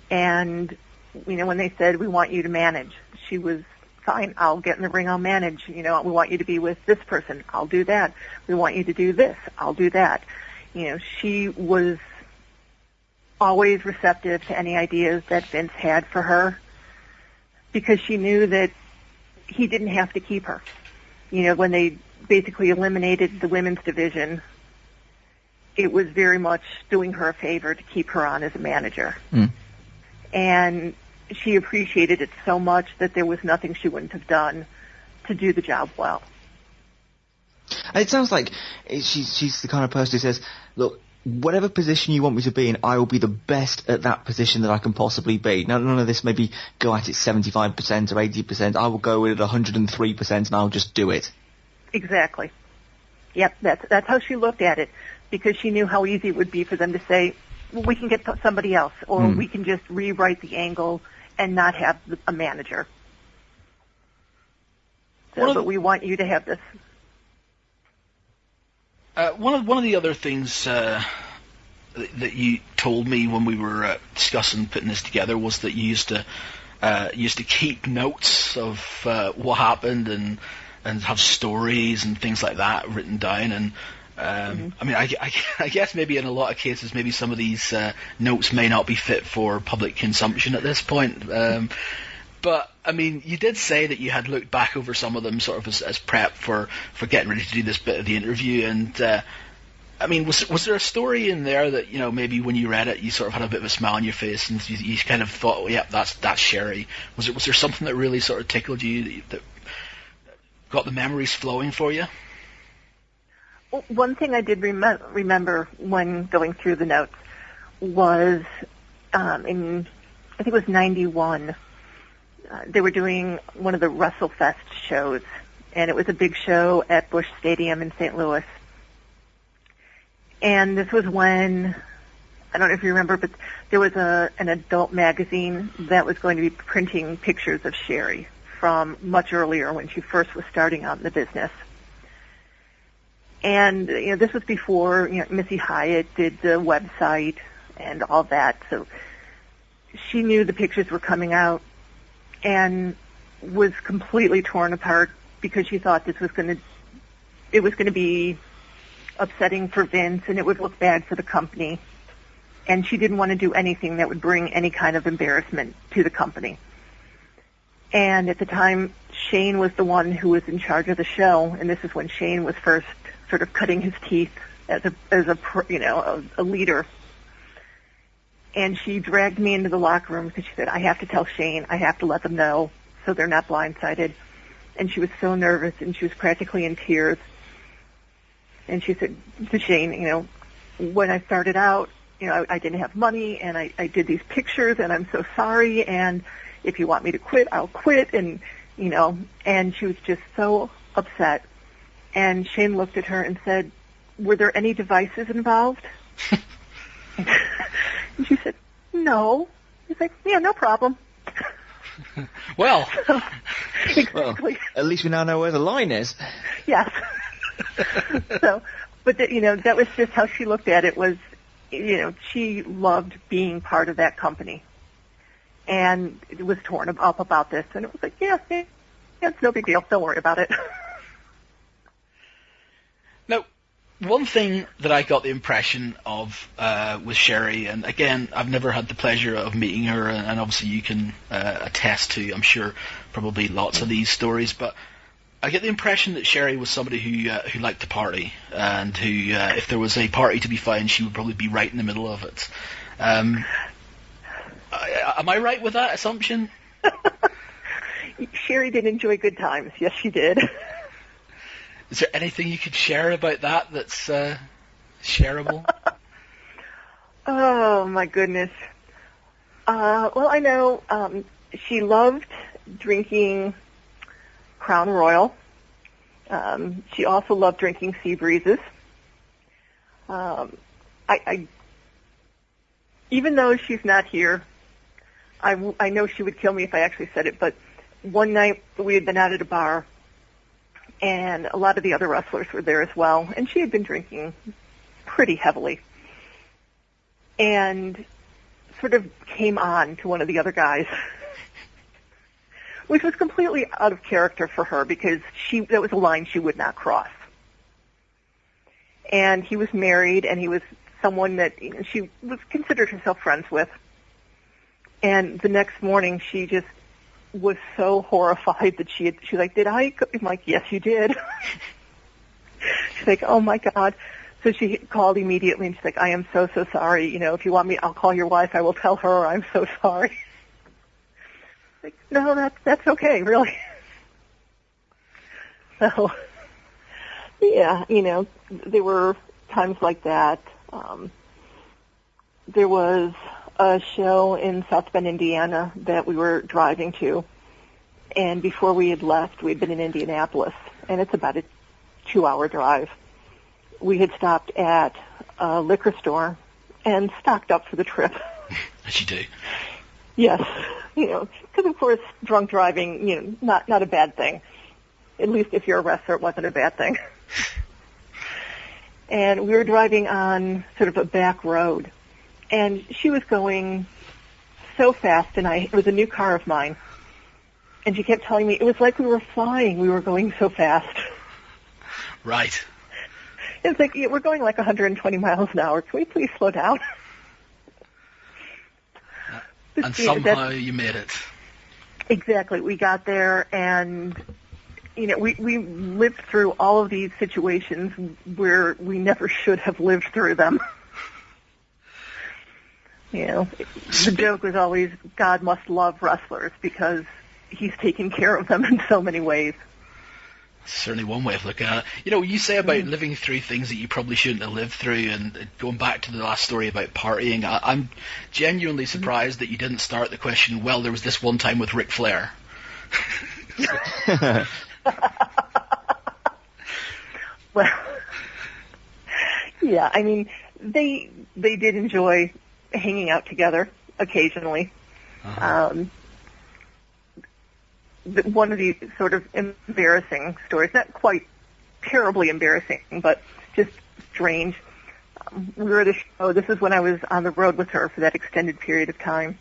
And, when they said, we want you to manage, she was, fine, I'll get in the ring, I'll manage. We want you to be with this person, I'll do that. We want you to do this, I'll do that. She was always receptive to any ideas that Vince had for her because she knew that he didn't have to keep her. When they basically eliminated the women's division, it was very much doing her a favor to keep her on as a manager. Mm. And she appreciated it so much that there was nothing she wouldn't have done to do the job well. It sounds like she's the kind of person who says, look, whatever position you want me to be in, I will be the best at that position that I can possibly be. Now, none of this maybe go at it 75% or 80%. I will go in at 103% and I'll just do it. Exactly. Yep, that's how she looked at it, because she knew how easy it would be for them to say, well, we can get somebody else, or we can just rewrite the angle and not have a manager. But we want you to have this. One of the other things that you told me when we were discussing putting this together was that you used to keep notes of what happened and have stories and things like that written down. And I mean, I guess maybe in a lot of cases, maybe some of these notes may not be fit for public consumption at this point. But I mean, you did say that you had looked back over some of them sort of as prep for getting ready to do this bit of the interview. And I mean, was there a story in there that maybe when you read it, you sort of had a bit of a smile on your face and you kind of thought, oh, yeah, that's Sherri. Was there something that really sort of tickled you that got the memories flowing for you? Well, one thing I did remember when going through the notes was I think it was 91. They were doing one of the WrestleFest shows, and it was a big show at Busch Stadium in St. Louis. And this was when, I don't know if you remember, but there was an adult magazine that was going to be printing pictures of Sherri from much earlier when she first was starting out in the business. And, this was before, Missy Hyatt did the website and all that. So she knew the pictures were coming out and was completely torn apart because she thought it was going to be upsetting for Vince and it would look bad for the company. And she didn't want to do anything that would bring any kind of embarrassment to the company. And at the time, Shane was the one who was in charge of the show, and this is when Shane was first sort of cutting his teeth as a leader. And she dragged me into the locker room because she said, I have to tell Shane, I have to let them know so they're not blindsided. And she was so nervous, and she was practically in tears. And she said to Shane, when I started out, I didn't have money, and I did these pictures, and I'm so sorry, and if you want me to quit, I'll quit, and she was just so upset. And Shane looked at her and said, were there any devices involved? And she said, no. He's like, yeah, no problem. Well, exactly. Well, at least we now know where the line is. Yes. But that was just how she looked at it. Was, she loved being part of that company, and it was torn up about this, and it was like, yeah, it's no big deal. Don't worry about it. Now, one thing that I got the impression of with Sherri, and again, I've never had the pleasure of meeting her, and obviously you can attest to, I'm sure, probably lots of these stories, but I get the impression that Sherri was somebody who liked to party, and who, if there was a party to be found, she would probably be right in the middle of it. Am I right with that assumption? Sherri did enjoy good times. Yes, she did. Is there anything you could share about that's shareable? Oh, my goodness. Well, I know she loved drinking Crown Royal. She also loved drinking Sea Breezes. I even though she's not here, I know she would kill me if I actually said it, but one night we had been out at a bar, and a lot of the other wrestlers were there as well, and she had been drinking pretty heavily, and sort of came on to one of the other guys, which was completely out of character for her, because that was a line she would not cross. And he was married, and he was someone that she was considered herself friends with. And the next morning, she just was so horrified that she's like, did I? I'm like, yes, you did. She's like, oh my God. So she called immediately, and she's like, I am so, so sorry. If you want me, I'll call your wife. I will tell her I'm so sorry. Like, no, that's okay, really. So, yeah, there were times like that. There was a show in South Bend, Indiana that we were driving to, and before we had left, we had been in Indianapolis, and it's about a 2-hour drive. We had stopped at a liquor store and stocked up for the trip. As you do. Yes, because of course, drunk driving, not a bad thing. At least if you're a wrestler, it wasn't a bad thing. And we were driving on sort of a back road, and she was going so fast, and it was a new car of mine, and she kept telling me it was like we were flying. We were going so fast. Right. It's like, we're going like 120 miles an hour. Can we please slow down? And somehow you made it. Exactly. We got there, and we lived through all of these situations where we never should have lived through them. The joke was always, God must love wrestlers because he's taken care of them in so many ways. Certainly one way of looking at it. You say about living through things that you probably shouldn't have lived through, and going back to the last story about partying, I'm genuinely surprised that you didn't start the question, well, there was this one time with Ric Flair. Well, yeah, I mean, they did enjoy hanging out together occasionally. Uh-huh. One of the sort of embarrassing stories, not quite terribly embarrassing, but just strange. We were at a show. This is when I was on the road with her for that extended period of time.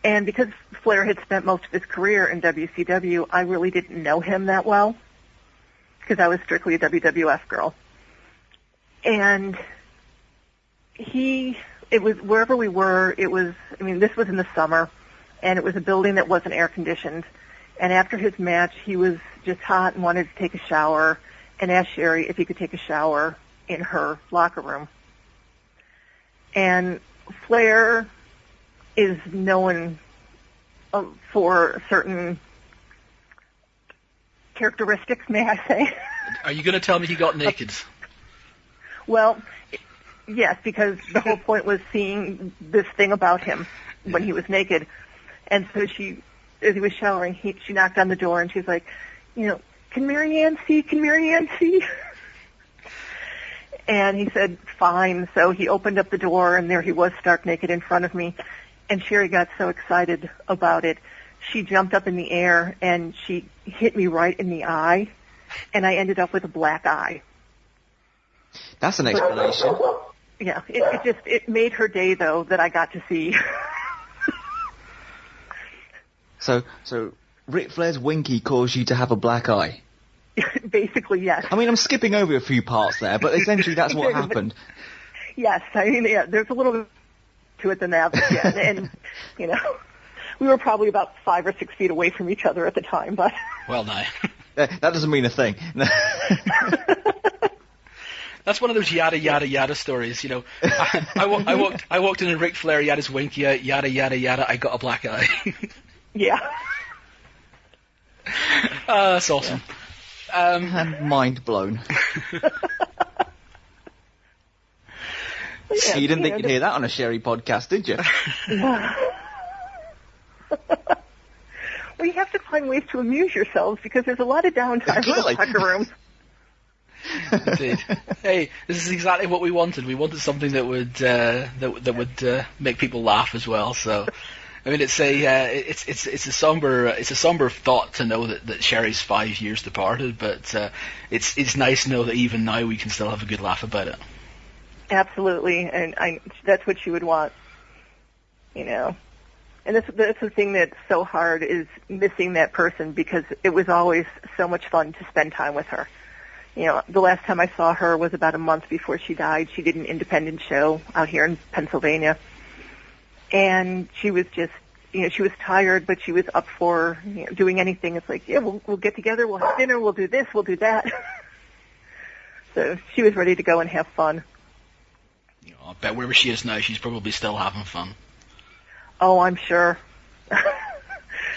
And because Flair had spent most of his career in WCW, I really didn't know him that well because I was strictly a WWF girl. And it was wherever we were, this was in the summer, and it was a building that wasn't air conditioned, And after his match, he was just hot and wanted to take a shower and asked Sherri if he could take a shower in her locker room. And Flair is known for certain characteristics, may I say. Are you going to tell me he got naked? Well, yes, because the whole point was seeing this thing about him when he was naked. And so as he was showering, she knocked on the door and she's like, can Marianne see? Can Marianne see? And he said, fine. So he opened up the door and there he was stark naked in front of me. And Sherri got so excited about it. She jumped up in the air and she hit me right in the eye. And I ended up with a black eye. That's an explanation. Yeah, it made her day though that I got to see. So Ric Flair's winky caused you to have a black eye? Basically, yes. I mean, I'm skipping over a few parts there, but essentially that's what happened. Yes, I mean, yeah, there's a little bit to it than that. But yeah, and we were probably about 5 or 6 feet away from each other at the time, but. Well, no. That doesn't mean a thing. That's one of those yada yada yada stories, I walked in and Ric Flair, he had his winky out, yada yada yada. I got a black eye. Yeah. That's awesome. I'm mind blown. Yeah, you didn't think you'd hear that on a Sherri podcast, did you? Well, you have to find ways to amuse yourselves because there's a lot of downtime in the locker room. Indeed. Hey, this is exactly what we wanted. We wanted something that would make people laugh as well. So, I mean, it's a somber thought to know that Sherri's 5 years departed, but it's nice to know that even now we can still have a good laugh about it. Absolutely, and that's what you would want, And that's the thing that's so hard is missing that person because it was always so much fun to spend time with her. The last time I saw her was about a month before she died. She did an independent show out here in Pennsylvania. And she was just, she was tired, but she was up for doing anything. It's like, yeah, we'll get together, we'll have dinner, we'll do this, we'll do that. So she was ready to go and have fun. I bet wherever she is now, she's probably still having fun. Oh, I'm sure.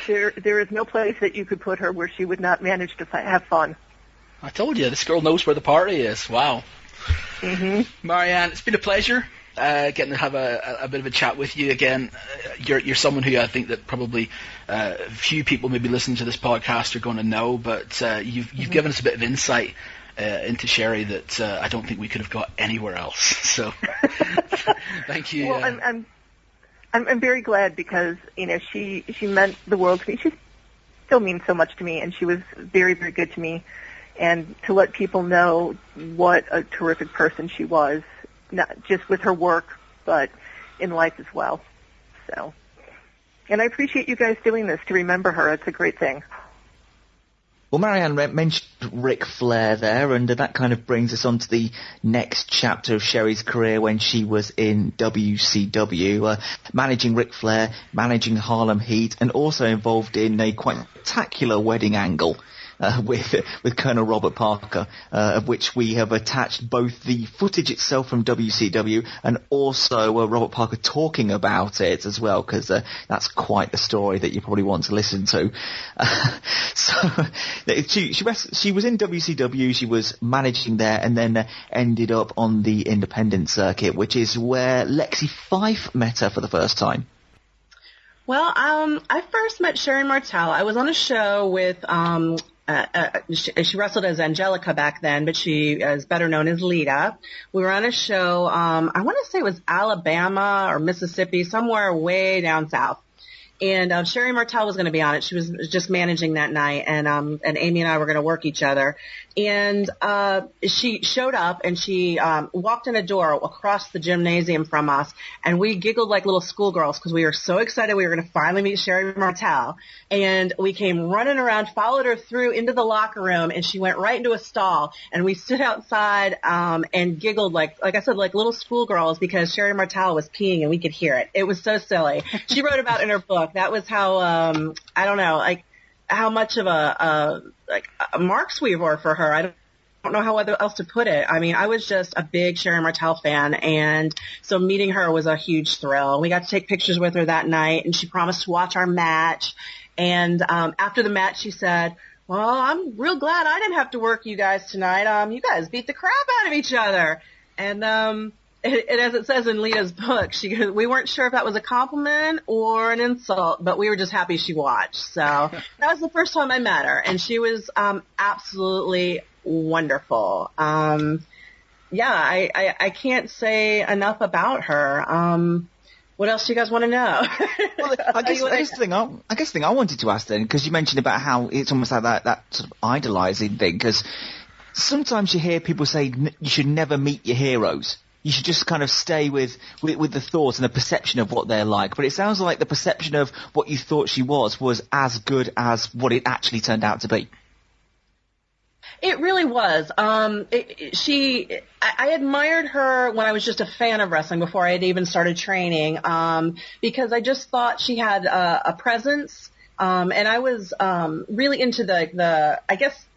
There is no place that you could put her where she would not manage to have fun. I told you, this girl knows where the party is. Wow. Mm-hmm. Marianne, it's been a pleasure getting to have a bit of a chat with you again. You're someone who I think that probably few people maybe listening to this podcast are going to know, but you've given us a bit of insight into Sherri that I don't think we could have got anywhere else. So, thank you. Well, I'm very glad because she meant the world to me. She still means so much to me, and she was very, very good to me. And to let people know what a terrific person she was, not just with her work, but in life as well. So, and I appreciate you guys doing this to remember her. It's a great thing. Well, Marianne mentioned Ric Flair there, and that kind of brings us on to the next chapter of Sherri's career when she was in WCW, managing Ric Flair, managing Harlem Heat, and also involved in a quite spectacular wedding angle with Colonel Robert Parker, of which we have attached both the footage itself from WCW and also Robert Parker talking about it as well, because that's quite the story that you probably want to listen to. So she was in WCW, she was managing there, and then ended up on the independent circuit, which is where Lexie Fyfe met her for the first time. Well, I first met Sherri Martel. I was on a show with she wrestled as Angelica back then, but she is better known as Lita. We were on a show, I want to say it was Alabama or Mississippi, somewhere way down south. And Sherri Martel was going to be on it. She was just managing that night, and Amy and I were going to work each other. And she showed up, and she walked in a door across the gymnasium from us, and we giggled like little schoolgirls because we were so excited we were going to finally meet Sherri Martel. And we came running around, followed her through into the locker room, and she went right into a stall. And we stood outside and giggled like I said, like little schoolgirls because Sherri Martel was peeing and we could hear it. It was so silly. She wrote about it in her book. That was how, I don't know, like how much of a marks we were for her. I don't know how else to put it. I mean, I was just a big Sherri Martel fan, and so meeting her was a huge thrill. We got to take pictures with her that night, and she promised to watch our match. And after the match, she said, well, I'm real glad I didn't have to work you guys tonight. You guys beat the crap out of each other. And as it says in Lita's book, she goes, we weren't sure if that was a compliment or an insult, but we were just happy she watched. So that was the first time I met her, and she was absolutely wonderful. I can't say enough about her. What else do you guys want to know? Well, I guess the thing I wanted to ask then, because you mentioned about how it's almost like that sort of idolizing thing, because sometimes you hear people say you should never meet your heroes. You should just kind of stay with the thought and the perception of what they're like. But it sounds like the perception of what you thought she was as good as what it actually turned out to be. It really was. I admired her when I was just a fan of wrestling before I had even started training, because I just thought she had a presence, and I was really into the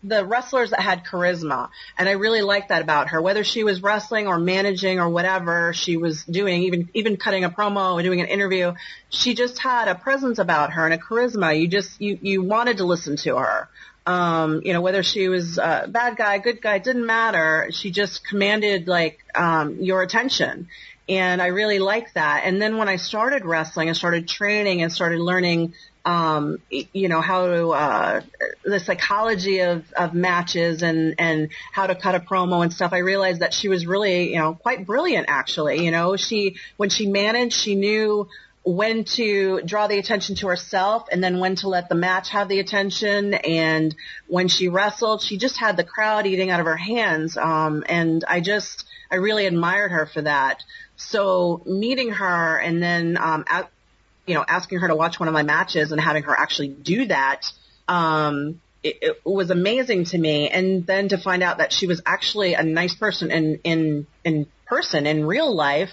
wrestlers that had charisma, and I really liked that about her. Whether she was wrestling or managing or whatever she was doing, even cutting a promo or doing an interview, she just had a presence about her and a charisma. You wanted to listen to her. Whether she was a bad guy, good guy, didn't matter. She just commanded your attention. And I really liked that. And then when I started wrestling and started training and started learning, how to, the psychology of matches and how to cut a promo and stuff, I realized that she was really, quite brilliant actually. When she managed, she knew when to draw the attention to herself and then when to let the match have the attention. And when she wrestled, she just had the crowd eating out of her hands. And I really admired her for that. So meeting her and then, asking her to watch one of my matches and having her actually do that, it was amazing to me. And then to find out that she was actually a nice person in person, in real life,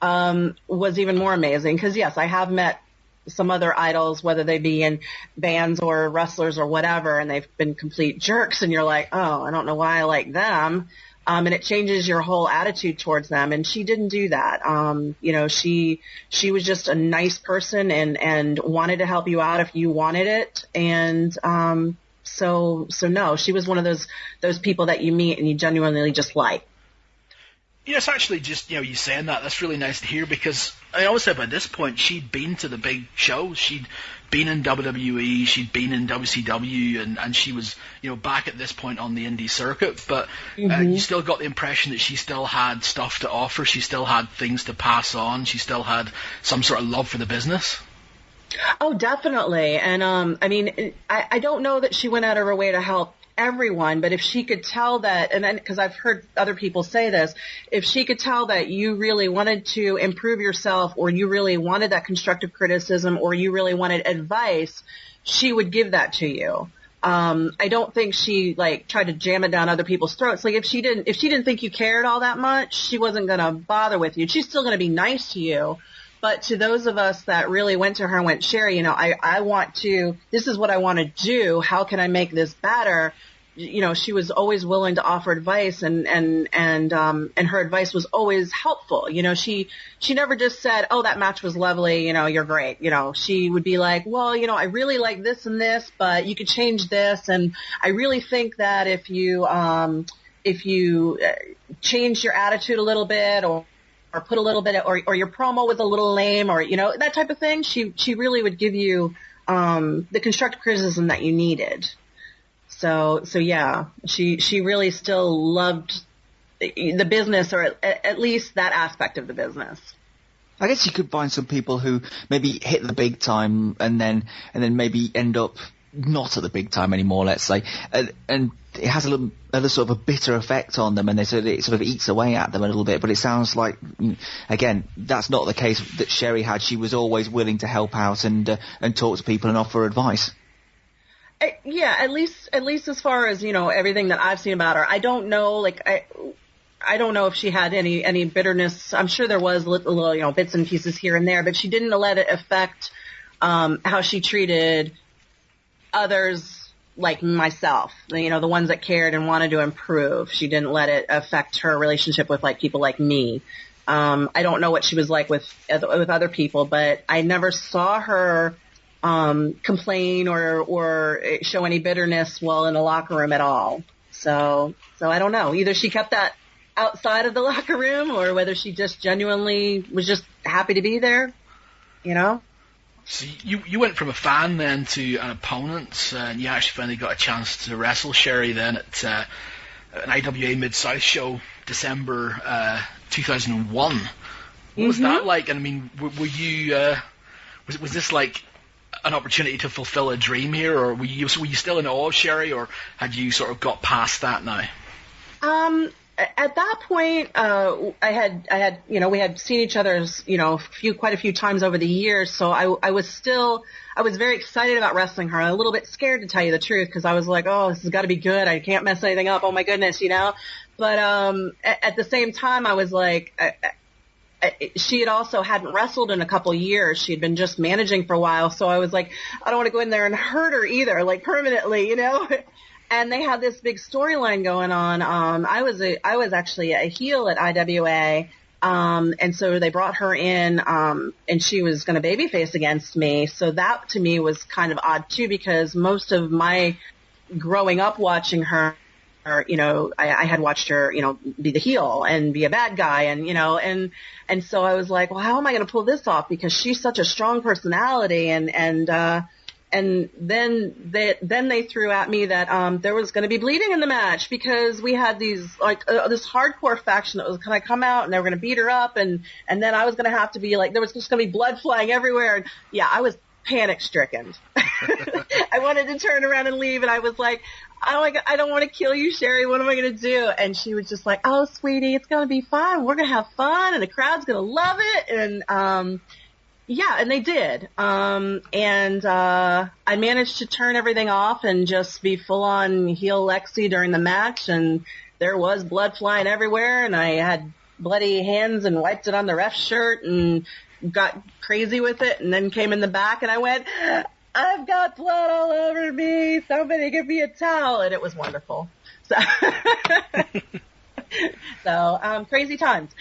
was even more amazing. Because yes, I have met some other idols, whether they be in bands or wrestlers or whatever, and they've been complete jerks, and you're like, oh, I don't know why I like them. And it changes your whole attitude towards them. And she didn't do that. She was just a nice person and wanted to help you out if you wanted it. And so no, she was one of those people that you meet and you genuinely just like. It's actually just, you saying that's really nice to hear, because I always said by this point she'd been to the big shows. She'd been in WWE, she'd been in WCW, and she was, back at this point on the indie circuit. But you still got the impression that she still had stuff to offer. She still had things to pass on. She still had some sort of love for the business. Oh, definitely. And, I don't know that she went out of her way to help everyone, but if she could tell that, and then, because I've heard other people say this, if she could tell that you really wanted to improve yourself, or you really wanted that constructive criticism, or you really wanted advice, she would give that to you. I don't think she tried to jam it down other people's throats. If she didn't think you cared all that much, she wasn't going to bother with you. She's still going to be nice to you. But to those of us that really went to her and went, Sherri, this is what I want to do. How can I make this better? She was always willing to offer advice, and her advice was always helpful. She never just said, oh, that match was lovely. You're great. She would be like, well, I really like this and this, but you could change this. And I really think that if you change your attitude a little bit, or put a little bit, or your promo was a little lame, or, that type of thing, she really would give you, the constructive criticism that you needed. So yeah, she really still loved the business, or at least that aspect of the business. I guess you could find some people who maybe hit the big time and then maybe end up not at the big time anymore, let's say, and it has a little sort of a bitter effect on them, and it sort of eats away at them a little bit. But it sounds like, again, that's not the case that Sherri had. She was always willing to help out and talk to people and offer advice. Yeah, at least as far as, everything that I've seen about her. I don't know, I don't know if she had any bitterness. I'm sure there was little, bits and pieces here and there, but she didn't let it affect how she treated others like myself, you know, the ones that cared and wanted to improve. She didn't let it affect her relationship with like people like me. I don't know what she was like with other people, but I never saw her complain or show any bitterness while in the locker room at all. So I don't know. Either she kept that outside of the locker room, or whether she just genuinely was just happy to be there, you know? So you went from a fan then to an opponent, and you actually finally got a chance to wrestle Sherri then at an IWA Mid-South show, December 2001. What was that like? And I mean, were you was this like an opportunity to fulfill a dream here, or were you still in awe of Sherri, or had you sort of got past that now? At that point, I had, you know, we had seen each other's, you know, quite a few times over the years. So I was very excited about wrestling her. A little bit scared, to tell you the truth, because I was like, oh, this has got to be good. I can't mess anything up. Oh my goodness, you know. But at the same time, I was like, she had also hadn't wrestled in a couple years. She had been just managing for a while. So I was like, I don't want to go in there and hurt her either, like permanently, you know. And they had this big storyline going on. I was actually a heel at IWA, and so they brought her in, and she was going to babyface against me. So that to me was kind of odd too, because most of my growing up watching her, you know, I had watched her, you know, be the heel and be a bad guy, and you know, and so I was like, well, how am I going to pull this off? Because she's such a strong personality, and then they threw at me that there was going to be bleeding in the match, because we had these like this hardcore faction that was going to come out and they were going to beat her up, and then I was going to have to be like, there was just going to be blood flying everywhere, and yeah, I was panic stricken. I wanted to turn around and leave, and I was like, I don't want to kill you, Sherri. What am I going to do? And she was just like, oh, sweetie, it's going to be fun. We're going to have fun, and the crowd's going to love it, and yeah, and they did. I managed to turn everything off and just be full-on heel Lexi during the match, and there was blood flying everywhere, and I had bloody hands and wiped it on the ref's shirt and got crazy with it, and then came in the back, and I went, I've got blood all over me. Somebody give me a towel, and it was wonderful. So crazy times.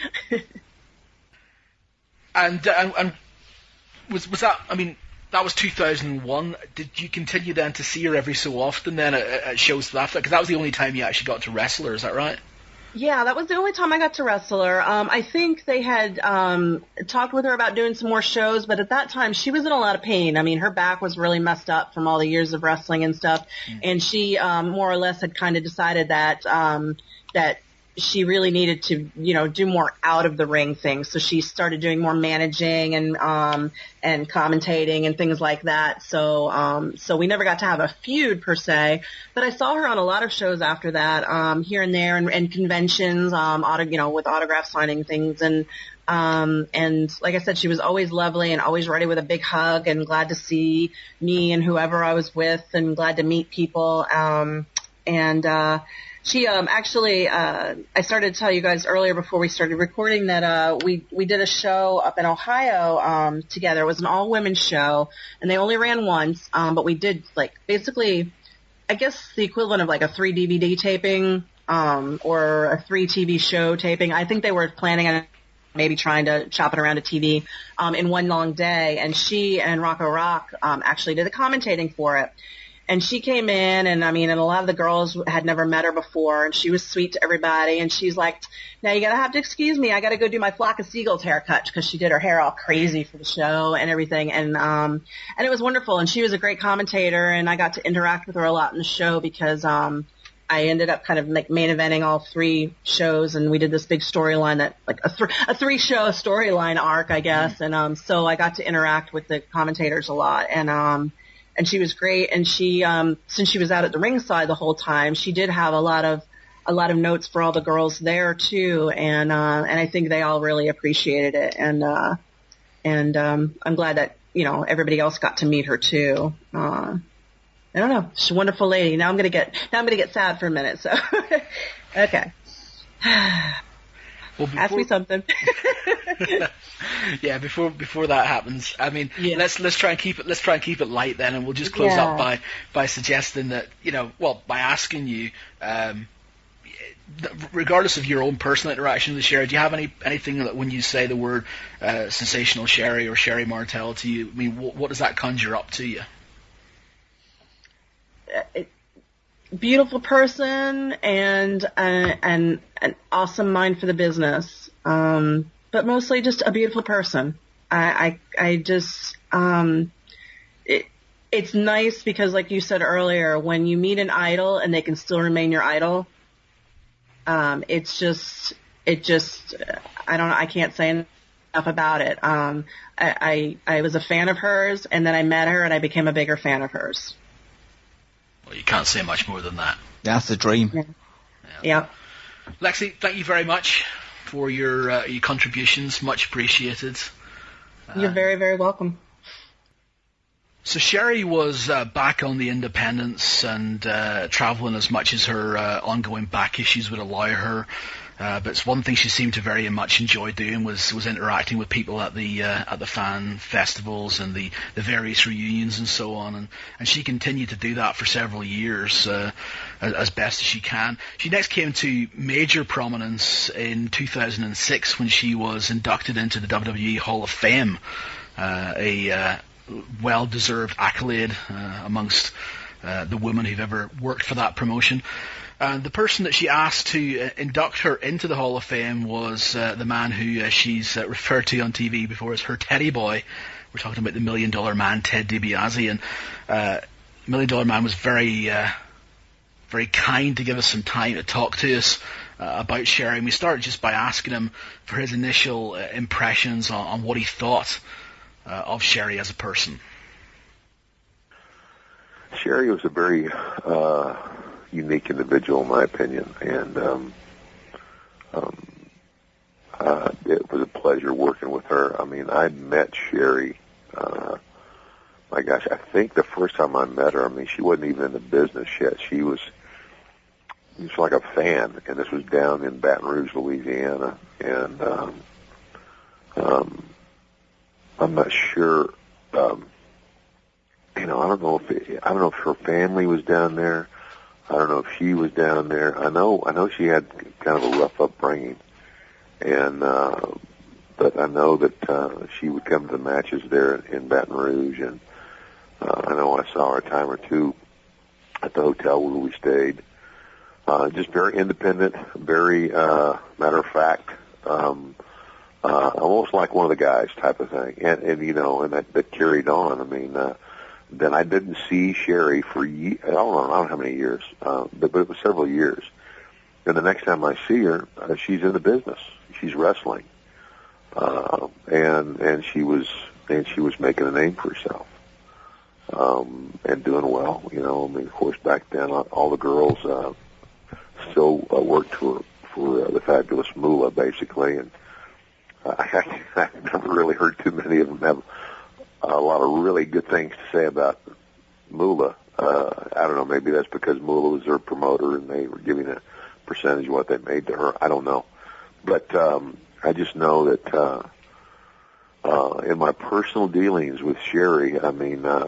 And was that, I mean, that was 2001. Did you continue then to see her every so often then at shows after that? Because that was the only time you actually got to wrestle her, is that right? Yeah, that was the only time I got to wrestle her. I think they had talked with her about doing some more shows, but at that time she was in a lot of pain. I mean, her back was really messed up from all the years of wrestling and stuff, and she more or less had kind of decided that that she really needed to, you know, do more out of the ring things. So she started doing more managing and commentating and things like that. So we never got to have a feud per se, but I saw her on a lot of shows after that, here and there, and conventions, you know, with autograph signing things. And like I said, she was always lovely and always ready with a big hug and glad to see me and whoever I was with, and glad to meet people. She actually, I started to tell you guys earlier before we started recording that we did a show up in Ohio together. It was an all-women show, and they only ran once, but we did, like, basically, I guess the equivalent of like a 3 DVD taping or a 3 TV show taping. I think they were planning on maybe trying to chop it around a TV in one long day, and she and Rocco Rock actually did the commentating for it. And she came in, and I mean, and a lot of the girls had never met her before, and she was sweet to everybody. And she's like, now you're going to have to excuse me. I got to go do my Flock of Seagulls haircut, because she did her hair all crazy for the show and everything. And it was wonderful. And she was a great commentator, and I got to interact with her a lot in the show, because I ended up kind of like main eventing all 3 shows, and we did this big storyline that like a 3-show storyline arc, I guess. And so I got to interact with the commentators a lot, and she was great. And she, since she was out at the ringside the whole time, she did have a lot of notes for all the girls there too. And I think they all really appreciated it. And I'm glad that, you know, everybody else got to meet her too. I don't know. She's a wonderful lady. Now I'm going to get sad for a minute. So, okay. Well, ask me something. Yeah, before that happens, I mean, let's try and keep it light then, and we'll just close up by suggesting that, by asking you, regardless of your own personal interaction with Sherri, do you have anything that when you say the word sensational Sherri or Sherri Martel to you, I mean, what does that conjure up to you? Beautiful person and an awesome mind for the business, but mostly just a beautiful person. It's nice because, like you said earlier, when you meet an idol and they can still remain your idol, I can't say enough about it. I was a fan of hers, and then I met her and I became a bigger fan of hers. Well, you can't say much more than that. That's the dream. Yeah. Lexi, thank you very much for your contributions. Much appreciated. You're very, very welcome. So Sherri was back on the independents and traveling as much as her ongoing back issues would allow her. But it's one thing she seemed to very much enjoy doing was interacting with people at the fan festivals and the various reunions and so on. And she continued to do that for several years as best as she can. She next came to major prominence in 2006 when she was inducted into the WWE Hall of Fame, a well-deserved accolade amongst the women who've ever worked for that promotion. And the person that she asked to induct her into the Hall of Fame was the man who she's referred to on TV before as her teddy boy. We're talking about the $1 Million Man, Ted DiBiase. And $1 Million Man was very kind to give us some time to talk to us about Sherri. And we started just by asking him for his initial impressions on what he thought of Sherri as a person. Sherri was a very unique individual, in my opinion, and it was a pleasure working with her. I mean, I met Sherri, my gosh, I think the first time I met her, I mean, she wasn't even in the business yet. She was like a fan, and this was down in Baton Rouge, Louisiana, and I'm not sure, I don't know if her family was down there. I don't know if she was down there. I know she had kind of a rough upbringing, and but I know that she would come to the matches there in Baton Rouge, and I know I saw her a time or two at the hotel where we stayed. Just very independent, very matter of fact, almost like one of the guys type of thing, and that carried on. I mean. Then I didn't see Sherri for I don't know how many years, but it was several years. And the next time I see her, she's in the business. She's wrestling, and she was making a name for herself, and doing well. I mean, of course, back then all the girls still worked for the fabulous Moolah, basically, and I've never really heard too many of them have a lot of really good things to say about Moolah. I don't know, maybe that's because Moolah was their promoter and they were giving a percentage of what they made to her. I don't know. But I just know that in my personal dealings with Sherri, I mean, I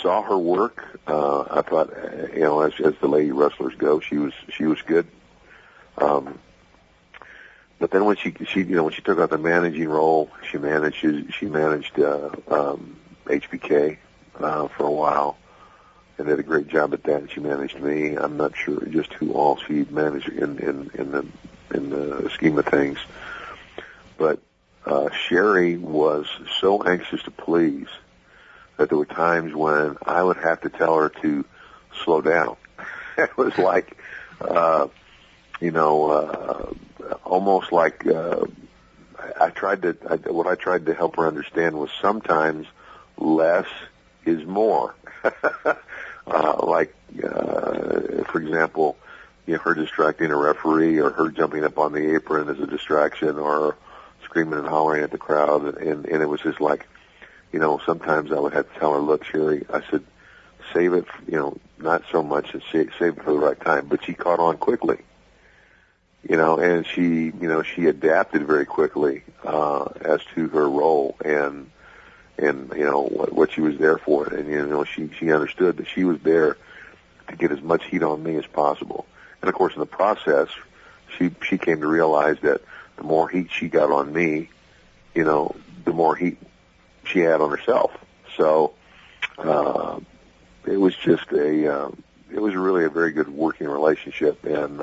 saw her work. I thought, as the lady wrestlers go, she was good. But then when she took out the managing role, she managed HBK for a while, and did a great job at that. And she managed me. I'm not sure just who all she managed in the scheme of things. But Sherri was so anxious to please that there were times when I would have to tell her to slow down. It was like, almost like what I tried to help her understand was sometimes less is more. For example, her distracting a referee or her jumping up on the apron as a distraction or screaming and hollering at the crowd, and it was just like, sometimes I would have to tell her, look, Sherri, I said, save it, not so much, and save it for the right time. But she caught on quickly. and she adapted very quickly as to her role and what she was there for, and she understood that she was there to get as much heat on me as possible. And of course, in the process, she came to realize that the more heat she got on me, the more heat she had on herself. So it was just it was really a very good working relationship, and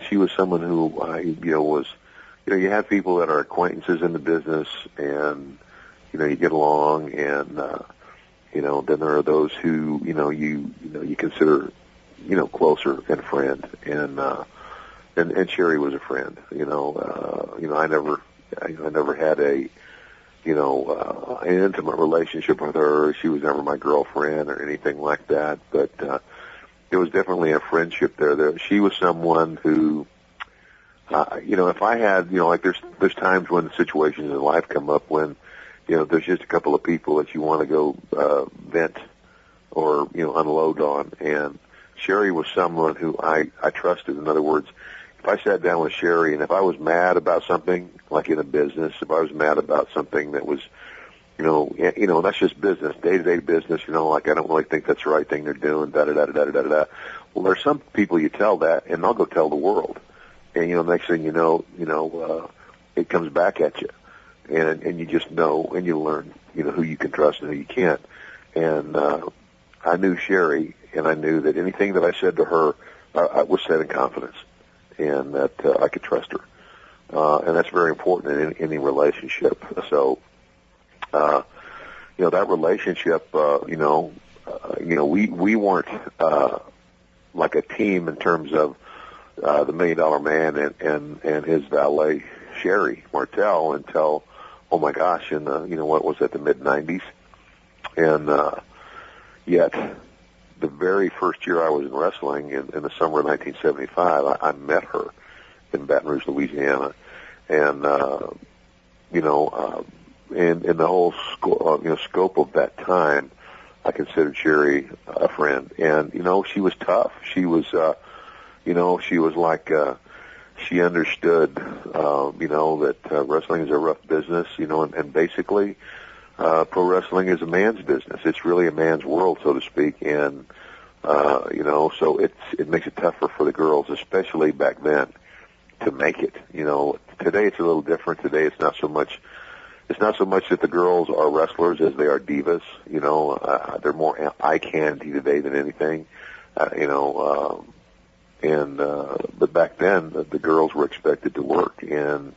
she was someone who was, you have people that are acquaintances in the business, and you get along, and then there are those who you consider closer and friend, and Sherri was a friend. I never had a an intimate relationship with her. She was never my girlfriend or anything like that, but there was definitely a friendship there. She was someone who, if I had, like there's times when situations in life come up when, there's just a couple of people that you want to go vent or unload on, and Sherri was someone who I trusted. In other words, if I sat down with Sherri and if I was mad about something, like in a business, if I was mad about something that was, that's just business, day-to-day business, like I don't really think that's the right thing they're doing, da-da-da-da-da-da-da. Well, there's some people you tell that, and they'll go tell the world. And, next thing you know, it comes back at you. And you just know, and you learn, who you can trust and who you can't. And I knew Sherri, and I knew that anything that I said to her, I was said in confidence, and that I could trust her. And that's very important in any relationship. So, that relationship, we weren't like a team in terms of the $1 Million Man and his valet, Sherri Martel, until, oh my gosh, in the, what was it, the mid-90s. And yet, the very first year I was in wrestling, in the summer of 1975, I met her in Baton Rouge, Louisiana. And, in the whole scope of that time, I considered Sherri a friend. And, she was tough. She was, she was like, she understood, that wrestling is a rough business, and basically, pro wrestling is a man's business. It's really a man's world, so to speak. And, so it makes it tougher for the girls, especially back then, to make it. Today it's a little different. Today it's not so much that the girls are wrestlers as they are divas. They're more eye candy today than anything. But back then the girls were expected to work, and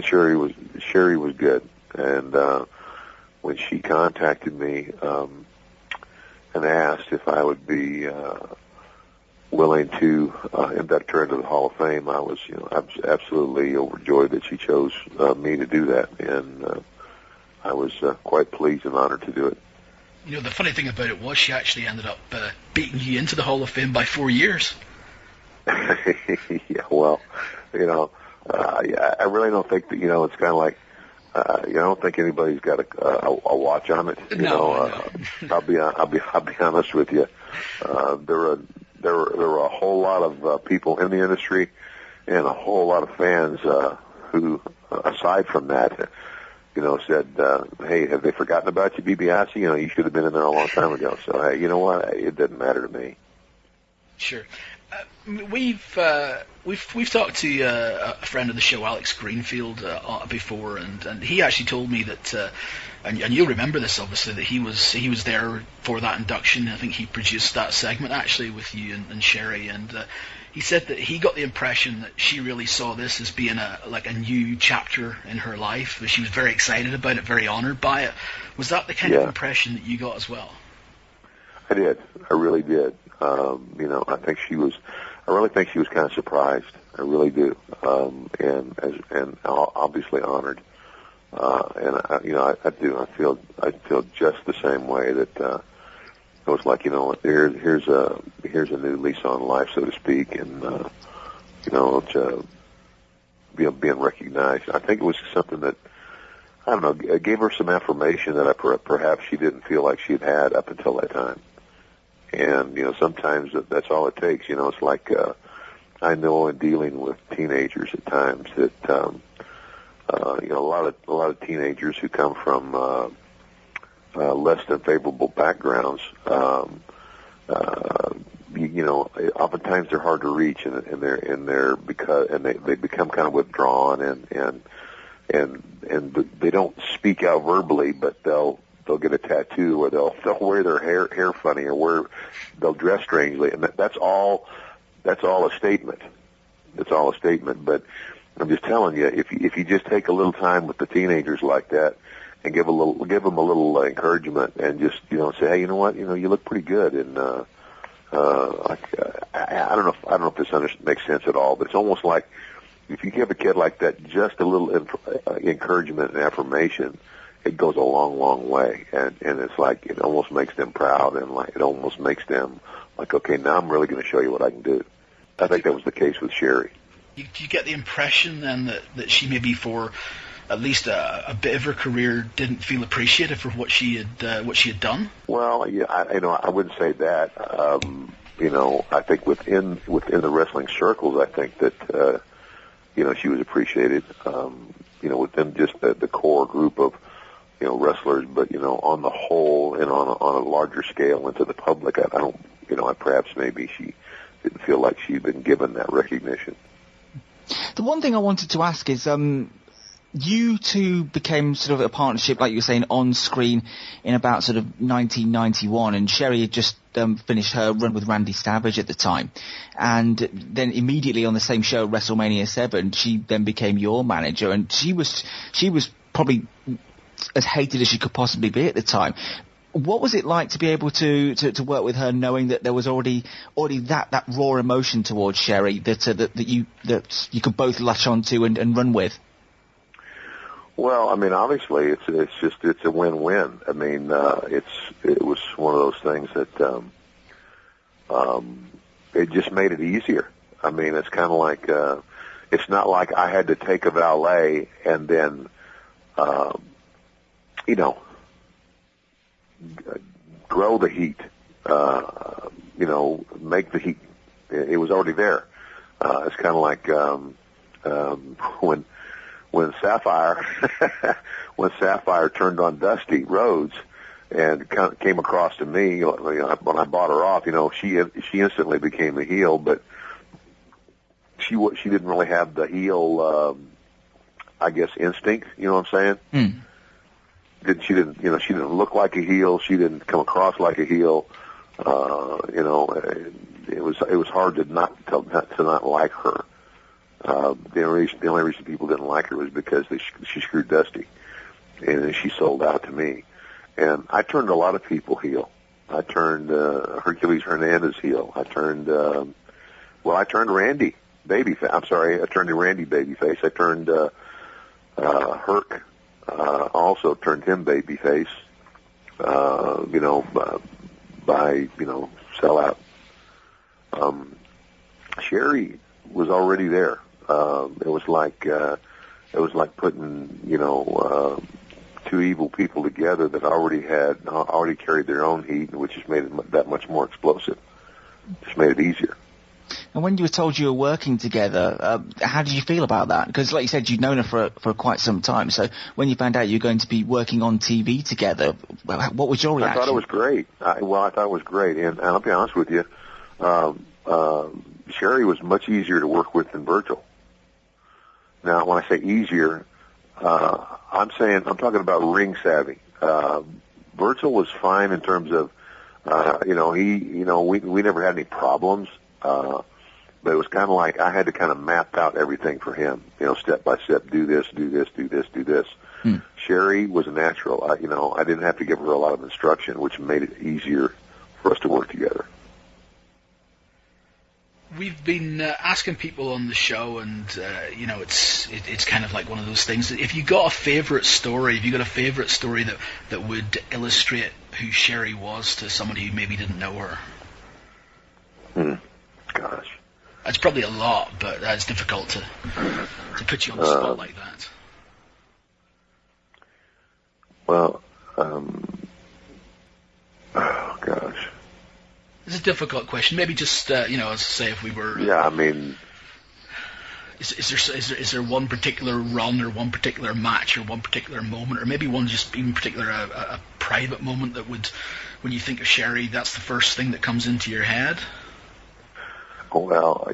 Sherri was good. And when she contacted me and asked if I would be willing to induct her into the Hall of Fame, I was absolutely overjoyed that she chose me to do that, and I was quite pleased and honored to do it. The funny thing about it was she actually ended up beating you into the Hall of Fame by 4 years. Yeah, well, I really don't think that, it's kind of like, I don't think anybody's got a watch on it. No. I'll be honest with you. There were a whole lot of people in the industry and a whole lot of fans who, aside from that, said, hey, have they forgotten about you, DiBiase? You should have been in there a long time ago. So, hey, you know what? It doesn't matter to me. Sure. We've talked to a friend of the show, Alex Greenfield, before, and he actually told me that, and you'll remember this obviously, that he was there for that induction. I think he produced that segment actually with you and Sherri, and he said that he got the impression that she really saw this as being a new chapter in her life. That she was very excited about it, very honored by it. Was that the kind of impression that you got as well? I did. I really did. I really think she was kind of surprised. I really do. And obviously honored. I do. I feel just the same way that, it was like, here's a new lease on life, so to speak, and, being recognized. I think it was something that, I don't know, it gave her some affirmation that perhaps she didn't feel like she had up until that time. And, sometimes that's all it takes. It's like, I know in dealing with teenagers at times that, a lot of teenagers who come from, less than favorable backgrounds, oftentimes they're hard to reach, and they become kind of withdrawn, and they don't speak out verbally, but they'll get a tattoo, or they'll wear their hair funny, or they'll dress strangely, and that's all a statement. It's all a statement. But I'm just telling you, if you just take a little time with the teenagers like that, and give them a little encouragement, and just say, hey, you know what, you look pretty good, and I don't know if this makes sense at all, but it's almost like if you give a kid like that just a little encouragement and affirmation, it goes a long, long way, and it's like it almost makes them proud, and like it almost makes them like, okay, now I'm really going to show you what I can do. I think that was the case with Sherri. Do you get the impression then that she maybe for at least a bit of her career didn't feel appreciated for what she had done? Well, yeah, I wouldn't say that. I think within the wrestling circles, I think that she was appreciated. Within just the core group of wrestlers, but on the whole and on a larger scale into the public, I don't. Perhaps maybe she didn't feel like she'd been given that recognition. The one thing I wanted to ask is, you two became sort of a partnership, like you were saying, on screen in about sort of 1991, and Sherri had just finished her run with Randy Savage at the time, and then immediately on the same show, WrestleMania 7, she then became your manager, and she was probably as hated as she could possibly be at the time. What was it like to be able to work with her, knowing that there was already that raw emotion towards Sherri that you could both latch onto and run with? Well, obviously it's a win-win. It was one of those things that it just made it easier. It's kind of like it's not like I had to take a valet and then grow the heat, make the heat. It was already there. It's kind of like when Sapphire turned on Dusty Rhodes and came across to me when I bought her off. She instantly became a heel, but she didn't really have the heel, I guess, instinct. You know what I'm saying? Mm. She didn't look like a heel. She didn't come across like a heel. It was hard to not like her. The only reason people didn't like her was because she screwed Dusty, and then she sold out to me. And I turned a lot of people heel. I turned Hercules Hernandez heel. I turned Randy babyface. I'm sorry, I turned Randy babyface. I turned Herc. Also turned him babyface. By sellout. Sherri was already there. It was like putting two evil people together that already carried their own heat, which just made it that much more explosive. Just made it easier. And when you were told you were working together, how did you feel about that? Because, like you said, you'd known her for quite some time. So when you found out you were going to be working on TV together, what was your reaction? I thought it was great. I thought it was great. And I'll be honest with you, Sherri was much easier to work with than Virgil. Now, when I say easier, I'm talking about ring savvy. Virgil was fine in terms of, we never had any problems. But it was kind of like I had to kind of map out everything for him, step by step, do this, do this, do this, do this. Sherri was a natural. I didn't have to give her a lot of instruction, which made it easier for us to work together. We've been asking people on the show, and it's kind of like one of those things. If you got a favorite story, that would illustrate who Sherri was to somebody who maybe didn't know her. Gosh, that's probably a lot, but it's difficult to put you on the spot like that. Well, oh gosh, It's a difficult question. Maybe just, as say if we were... Yeah, I mean... Is there one particular run or one particular match or one particular moment, or maybe one just in particular a private moment that would, when you think of Sherri, that's the first thing that comes into your head? Well,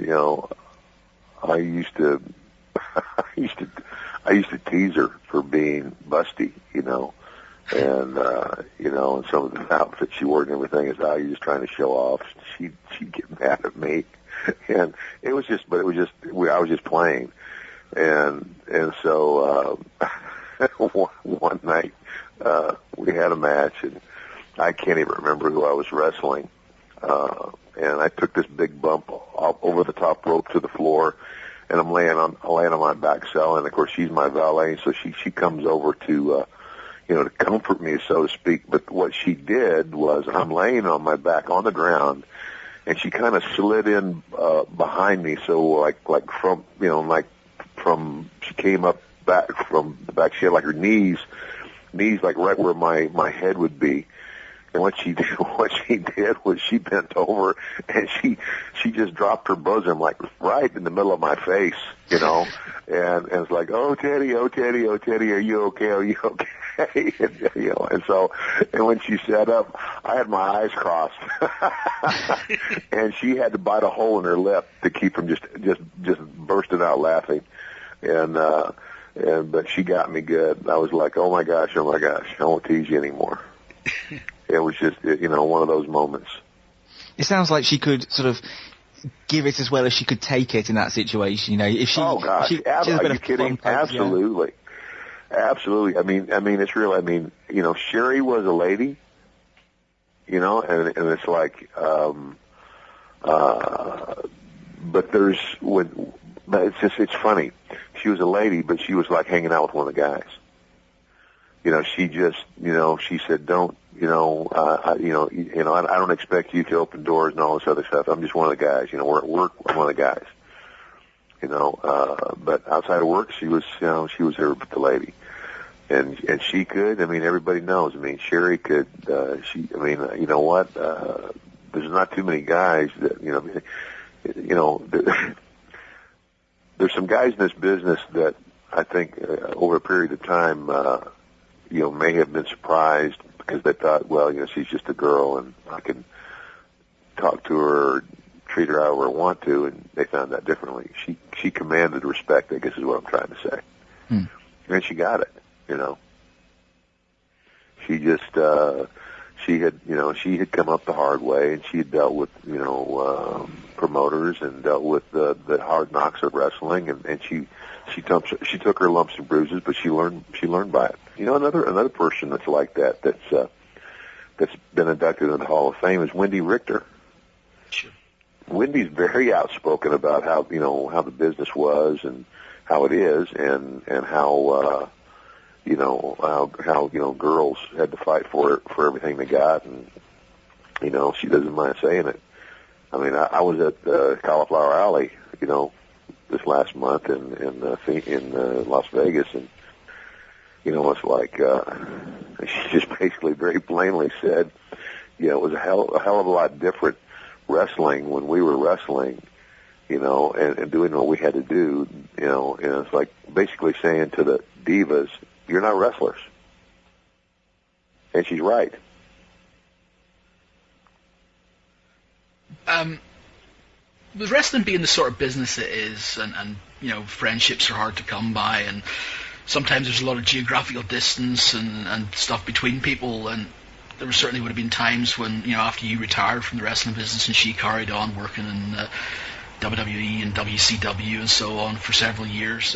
I used to tease her for being busty, and and some of the outfits she wore and everything is how you're just trying to show off. She'd get mad at me, and I was just playing, and so one night we had a match, and I can't even remember who I was wrestling, and I took this big bump over the top rope to the floor. And I'm laying on my back cell, and of course she's my valet, so she comes over to to comfort me, so to speak. But what she did was, I'm laying on my back on the ground, and she kind of slid in behind me, so she came up back from the back. She had like her knees like right where my head would be. And what she did was she bent over and she just dropped her bosom like right in the middle of my face, and it's like, oh Teddy, are you okay? Are you okay? and when she sat up, I had my eyes crossed, and she had to bite a hole in her lip to keep from just bursting out laughing, but she got me good. I was like, oh my gosh, I won't tease you anymore. It was just, one of those moments. It sounds like she could sort of give it as well as she could take it in that situation. If she, oh gosh, are you kidding? Absolutely, absolutely. I mean, it's real. I mean, Sherri was a lady, and it's like, but it's funny. She was a lady, but she was like hanging out with one of the guys. She just, she said, don't, I don't expect you to open doors and all this other stuff. I'm just one of the guys. We're at work. I'm one of the guys. But outside of work, she was there with the lady, and she could. I mean, everybody knows. I mean, Sherri could. There's not too many guys that there's some guys in this business that I think over a period of time. May have been surprised because they thought, well, she's just a girl and I can talk to her or treat her however I want to, and they found that differently. She commanded respect, I guess is what I'm trying to say. And she got it, She just, she had come up the hard way, and she had dealt with, promoters and dealt with the hard knocks of wrestling, and she took her lumps and bruises, but she learned by it. Another person that's like that's been inducted into the Hall of Fame is Wendy Richter. Sure. Wendy's very outspoken about how the business was and how it is, and how girls had to fight for everything they got, and she doesn't mind saying it. I mean, I was at Cauliflower Alley, this last month in Las Vegas, and it's like she just basically very plainly said, it was a hell of a lot different wrestling when we were wrestling, and doing what we had to do, and it's like basically saying to the divas, you're not wrestlers, and she's right. With wrestling being the sort of business it is, and friendships are hard to come by, and sometimes there's a lot of geographical distance and stuff between people, and there certainly would have been times when, after you retired from the wrestling business and she carried on working in WWE and WCW and so on for several years.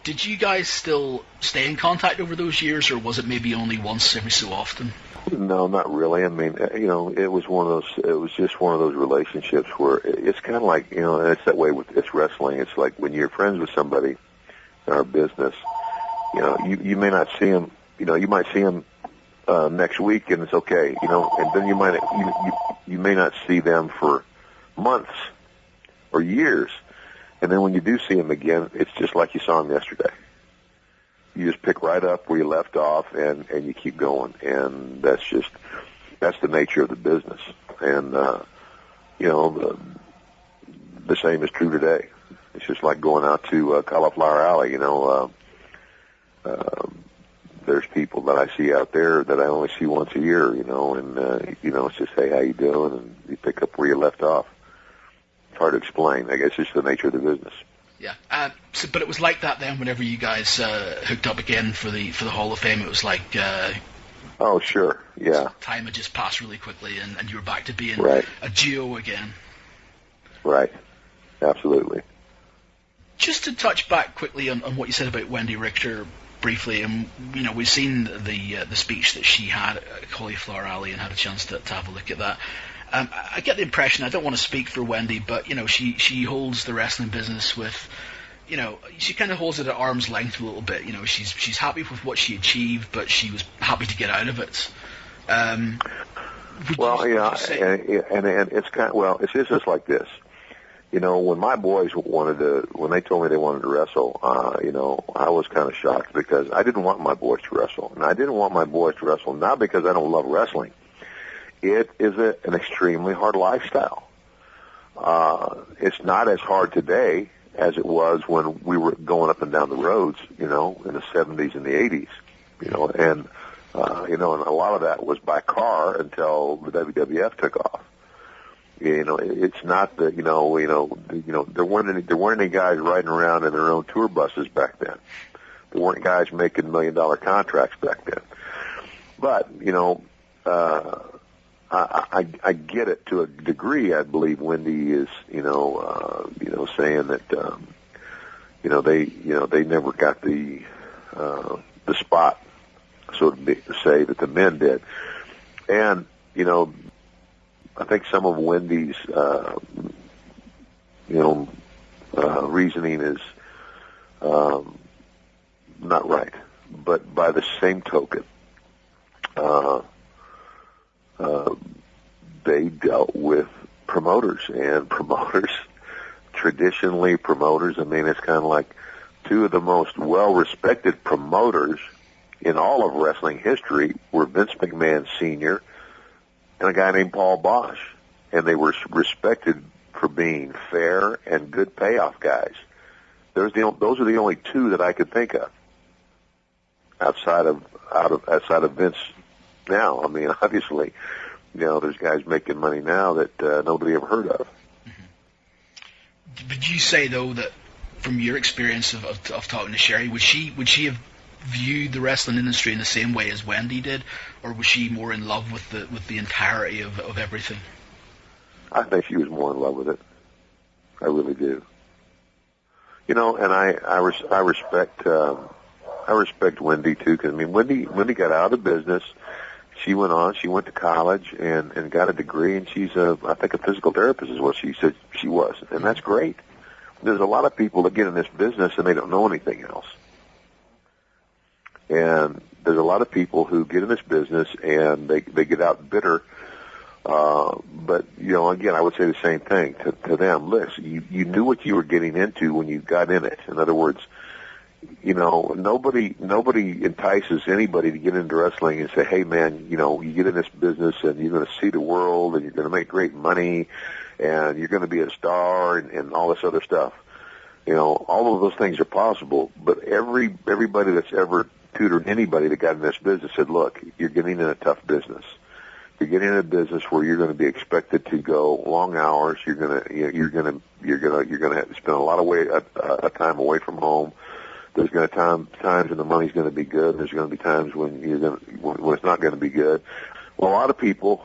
Did you guys still stay in contact over those years, or was it maybe only once every so often? No, not really. I mean, it was just one of those relationships where it's kind of like, and it's that way with it's wrestling. It's like when you're friends with somebody in our business, you may not see them, you might see them next week and it's okay, and then you may not see them for months or years. And then when you do see them again, it's just like you saw them yesterday. You just pick right up where you left off, and you keep going. And that's the nature of the business. And the same is true today. It's just like going out to Cauliflower Alley. There's people that I see out there that I only see once a year. And it's just, hey, how you doing? And you pick up where you left off. It's hard to explain. I guess it's the nature of the business. Yeah. But it was like that then. Whenever you guys hooked up again for the Hall of Fame, it was like. Oh, sure. Yeah. Time had just passed really quickly, and you were back to being right. a duo again. Right. Absolutely. Just to touch back quickly on what you said about Wendy Richter briefly, and we've seen the speech that she had at Cauliflower Alley and had a chance to have a look at that. I get the impression, I don't want to speak for Wendy, but she holds the wrestling business with, she kind of holds it at arm's length a little bit. She's happy with what she achieved, but she was happy to get out of it. And it's it's just like this. When my boys when they told me they wanted to wrestle, I was kind of shocked because I didn't want my boys to wrestle. And I didn't want my boys to wrestle not because I don't love wrestling. It is an extremely hard lifestyle. It's not as hard today as it was when we were going up and down the roads, in the 70s and the 80s, and a lot of that was by car until the WWF took off. It's not that, there weren't any guys riding around in their own tour buses back then. There weren't guys making $1 million contracts back then. But, I get it to a degree. I believe Wendy is, saying that, they never got the spot, so to say, that the men did. And, I think some of Wendy's, reasoning is, not right. But by the same token, they dealt with promoters, and traditionally promoters, I mean, it's kind of like two of the most well-respected promoters in all of wrestling history were Vince McMahon Sr. and a guy named Paul Bosch, and they were respected for being fair and good payoff guys. Those are the only two that I could think of outside of Vince. Now, I mean, obviously, there's guys making money now that nobody ever heard of. Mm-hmm. Would you say though that, from your experience of talking to Sherri, would she have viewed the wrestling industry in the same way as Wendy did, or was she more in love with the entirety of everything? I think she was more in love with it. I really do. And I respect Wendy too, because I mean, Wendy got out of the business. She went to college and got a degree, and she's I think a physical therapist is what she said she was, and that's great. There's a lot of people that get in this business and they don't know anything else. And there's a lot of people who get in this business and they get out bitter. But, again, I would say the same thing to them. Listen, you knew what you were getting into when you got in it. In other words, nobody entices anybody to get into wrestling and say, hey, man, you get in this business and you're going to see the world and you're going to make great money and you're going to be a star and all this other stuff. All of those things are possible, but everybody that's ever tutored anybody that got in this business said, look, you're getting in a tough business. You're getting in a business where you're going to be expected to go long hours. You're going to have to spend a lot of time away from home. There's going to times when the money's going to be good. There's going to be times when when it's not going to be good. Well, a lot of people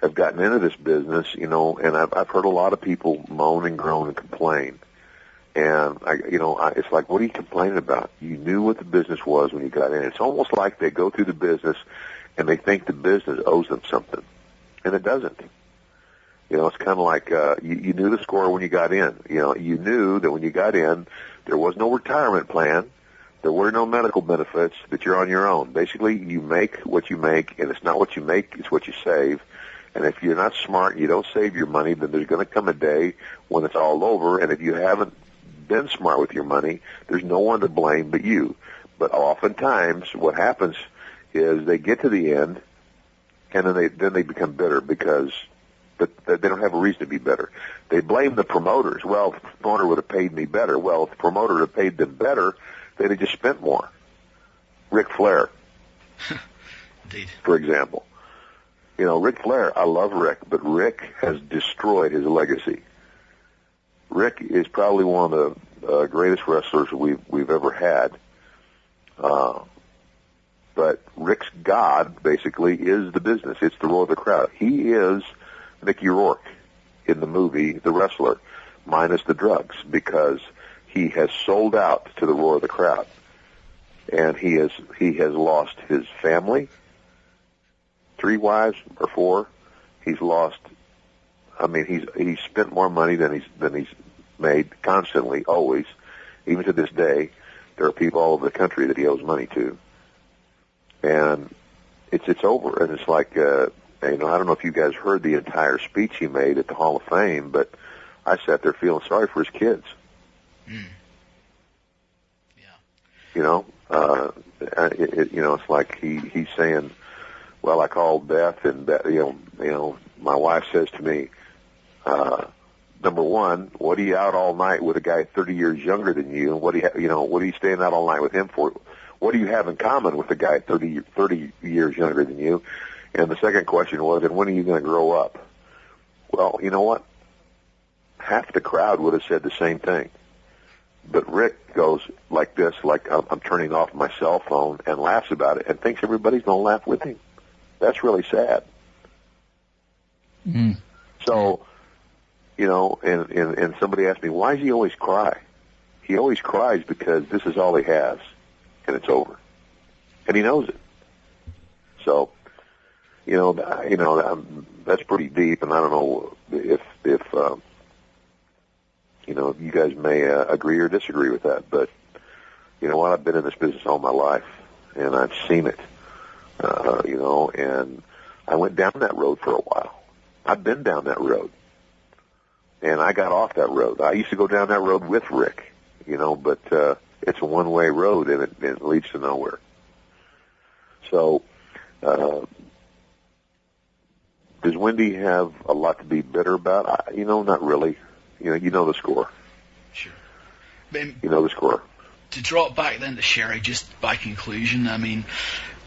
have gotten into this business, and I've heard a lot of people moan and groan and complain. And it's like, what are you complaining about? You knew what the business was when you got in. It's almost like they go through the business and they think the business owes them something, and it doesn't. It's kind of like you knew the score when you got in. You knew that when you got in, there was no retirement plan, there were no medical benefits, that you're on your own. Basically, you make what you make, and it's not what you make, it's what you save. And if you're not smart, you don't save your money, then there's going to come a day when it's all over, and if you haven't been smart with your money, there's no one to blame but you. But oftentimes what happens is they get to the end and then they become bitter because they don't have a reason to be bitter. They blame the promoters. Well, if the promoter would have paid me better. Well, if the promoter had paid them better, they'd have just spent more. Ric Flair, indeed, for example. You know, Ric Flair, I love Ric, but Ric has destroyed his legacy. Ric is probably one of the greatest wrestlers we've ever had. But Ric's God, basically, is the business. It's the roar of the crowd. He is Mickey Rourke in the movie The Wrestler, minus the drugs, because he has sold out to the roar of the crowd. And he has lost his family, 3 wives or 4. He's lost. I mean, he's spent more money than he's made constantly, always. Even to this day, there are people all over the country that he owes money to. And it's over, and it's like, I don't know if you guys heard the entire speech he made at the Hall of Fame, but I sat there feeling sorry for his kids. Yeah. You know, it's like he's saying, well, I called Beth, and my wife says to me, number one, what are you out all night with a guy 30 years younger than you? And what are you staying out all night with him for? What do you have in common with a guy 30 years younger than you? And the second question was, and when are you going to grow up? Well, you know what? Half the crowd would have said the same thing. But Ric goes like this, like I'm turning off my cell phone, and laughs about it and thinks everybody's going to laugh with him. That's really sad. Mm. So, and somebody asked me, why does he always cry? He always cries because this is all he has, and it's over. And he knows it. So, that's pretty deep, and I don't know if you guys may agree or disagree with that, but you know what? I've been in this business all my life, and I've seen it, and I went down that road for a while. I've been down that road, and I got off that road. I used to go down that road with Ric, but it's a one-way road, and it leads to nowhere. So, does Wendy have a lot to be bitter about? Not really. You know the score. Sure. You know the score. To draw it back then to Sherri, just by conclusion, I mean,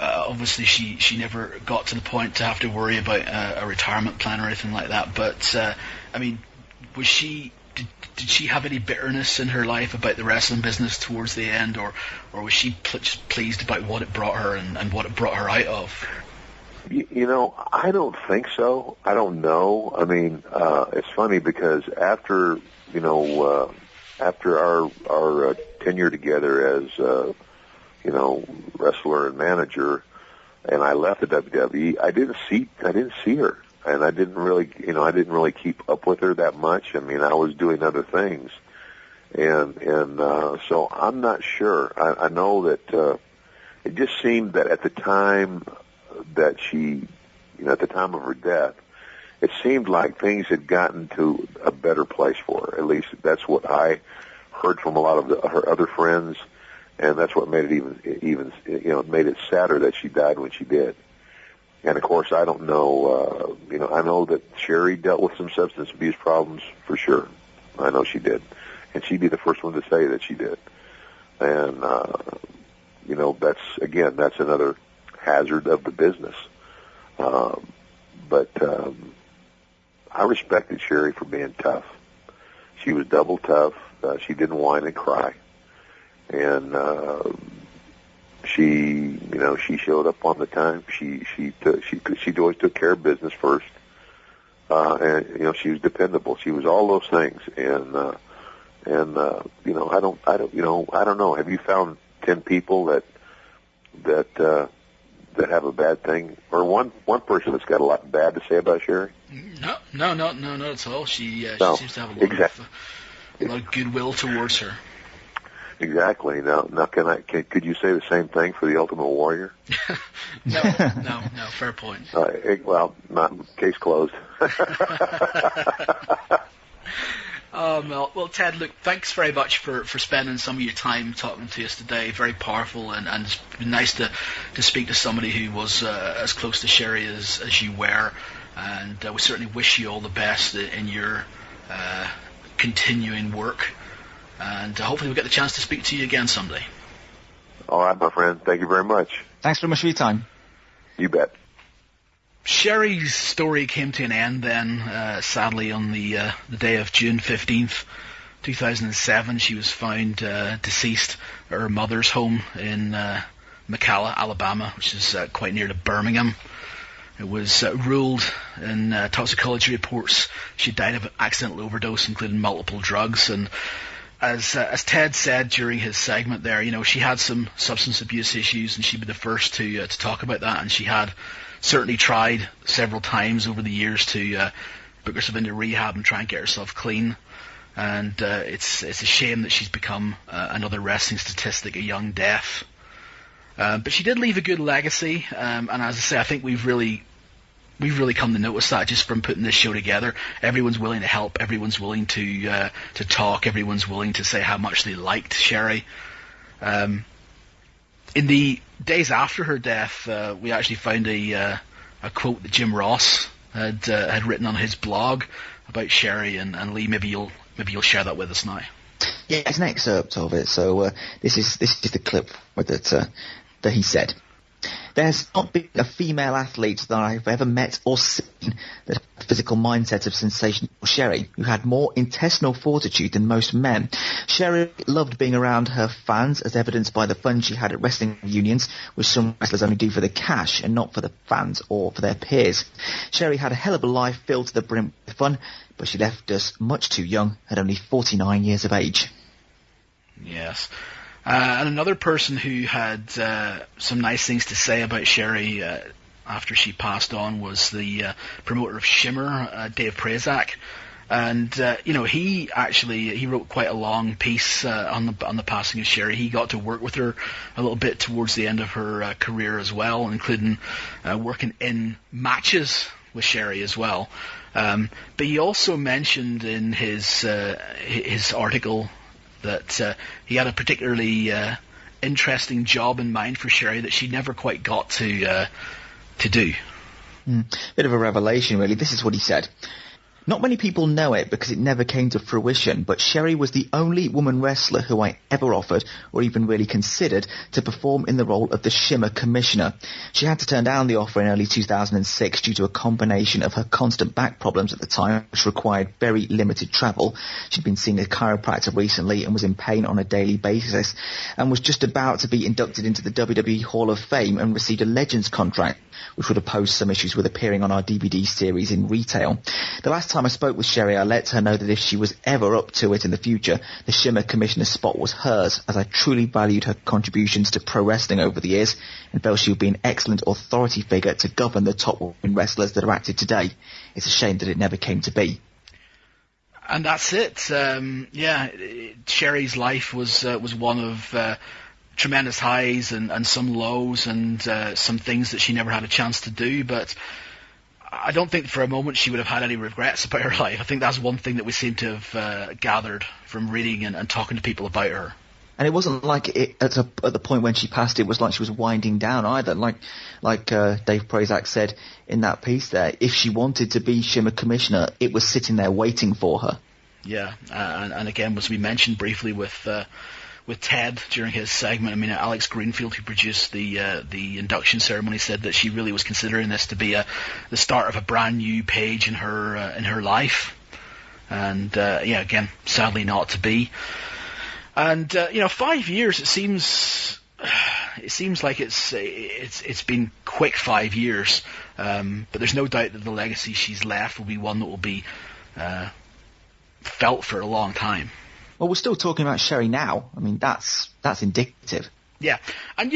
obviously she never got to the point to have to worry about a retirement plan or anything like that. But I mean, was she? Did she have any bitterness in her life about the wrestling business towards the end, or was she just pleased about what it brought her and what it brought her out of? I don't think so. I don't know. I mean, it's funny because after our tenure together as, wrestler and manager, and I left the WWE, I didn't see her, and I didn't really keep up with her that much. I mean, I was doing other things, and so I'm not sure. I know that it just seemed that at the time that she, at the time of her death, it seemed like things had gotten to a better place for her. At least that's what I heard from a lot of her other friends, and that's what made it even made it sadder that she died when she did. And of course, I don't know. I know that Sherri dealt with some substance abuse problems for sure. I know she did, and she'd be the first one to say that she did. And that's another hazard of the business. But I respected Sherri for being tough. She was double tough. She didn't whine and cry, and she showed up on the time. She always took care of business first, and she was dependable. She was all those things, and I don't know. Have you found 10 people that have a bad thing, or one person that's got a lot bad to say about Sherri? No, not at all. She seems to have a lot of goodwill towards her. Exactly. Now, could you say the same thing for the Ultimate Warrior? No, fair point. Not case closed. Well, Ted, look, thanks very much for spending some of your time talking to us today. Very powerful, and it's been nice to speak to somebody who was as close to Sherri as you were. And we certainly wish you all the best in your continuing work. And hopefully we'll get the chance to speak to you again someday. All right, my friend. Thank you very much. Thanks very much for your time. You bet. Sherri's story came to an end then, sadly, on the day of June 15th, 2007. She was found deceased at her mother's home in McCalla, Alabama, which is quite near to Birmingham. It was ruled in toxicology reports she died of an accidental overdose, including multiple drugs. And as Ted said during his segment there, she had some substance abuse issues, and she'd be the first to talk about that. And she had certainly tried several times over the years to book herself into rehab and try and get herself clean. And it's a shame that she's become another wrestling statistic, a young death. But she did leave a good legacy, and as I say, I think we've really come to notice that just from putting this show together. Everyone's willing to help, everyone's willing to talk, everyone's willing to say how much they liked Sherri. In the days after her death, we actually found a quote that Jim Ross had written on his blog about Sherri, and Lee, maybe you'll share that with us now. Yeah, it's an excerpt of it. So this is the clip that he said. There has not been a female athlete that I've ever met or seen that had the physical mindset of Sensational Sherri, who had more intestinal fortitude than most men. Sherri loved being around her fans, as evidenced by the fun she had at wrestling reunions, which some wrestlers only do for the cash and not for the fans or for their peers. Sherri had a hell of a life filled to the brim with fun, but she left us much too young, at only 49 years of age. Yes. And another person who had some nice things to say about Sherri after she passed on was the promoter of Shimmer, Dave Prazak. And he wrote quite a long piece on the passing of Sherri. He got to work with her a little bit towards the end of her career as well, including working in matches with Sherri as well. But he also mentioned in his article that he had a particularly interesting job in mind for Sherri that she never quite got to do. Bit of a revelation, really. This is what he said. Not many people know it because it never came to fruition, but Sherri was the only woman wrestler who I ever offered, or even really considered, to perform in the role of the Shimmer Commissioner. She had to turn down the offer in early 2006 due to a combination of her constant back problems at the time, which required very limited travel. She'd been seeing a chiropractor recently and was in pain on a daily basis, and was just about to be inducted into the WWE Hall of Fame and received a Legends contract, which would have posed some issues with appearing on our DVD series in retail. The last time I spoke with Sherri, I let her know that if she was ever up to it in the future, the Shimmer Commissioner spot was hers, as I truly valued her contributions to pro wrestling over the years and felt she would be an excellent authority figure to govern the top women wrestlers that are active today. It's a shame that it never came to be. And that's it. Sherri's life was one of tremendous highs and some lows and some things that she never had a chance to do, but I don't think for a moment she would have had any regrets about her life. I think that's one thing that we seem to have gathered from reading and talking to people about her. And it wasn't like at the point when she passed, it was like she was winding down either. Like Dave Prazak said in that piece there, if she wanted to be Shimmer Commissioner, it was sitting there waiting for her. Yeah, and again, as we mentioned briefly with Ted during his segment, I mean, Alex Greenfield, who produced the induction ceremony, said that she really was considering this to be the start of a brand new page in her life, and again, sadly not to be. And 5 years, it seems like it's been quick 5 years, but there's no doubt that the legacy she's left will be one that will be felt for a long time. Well, we're still talking about Sherri now. I mean, that's indicative. Yeah, and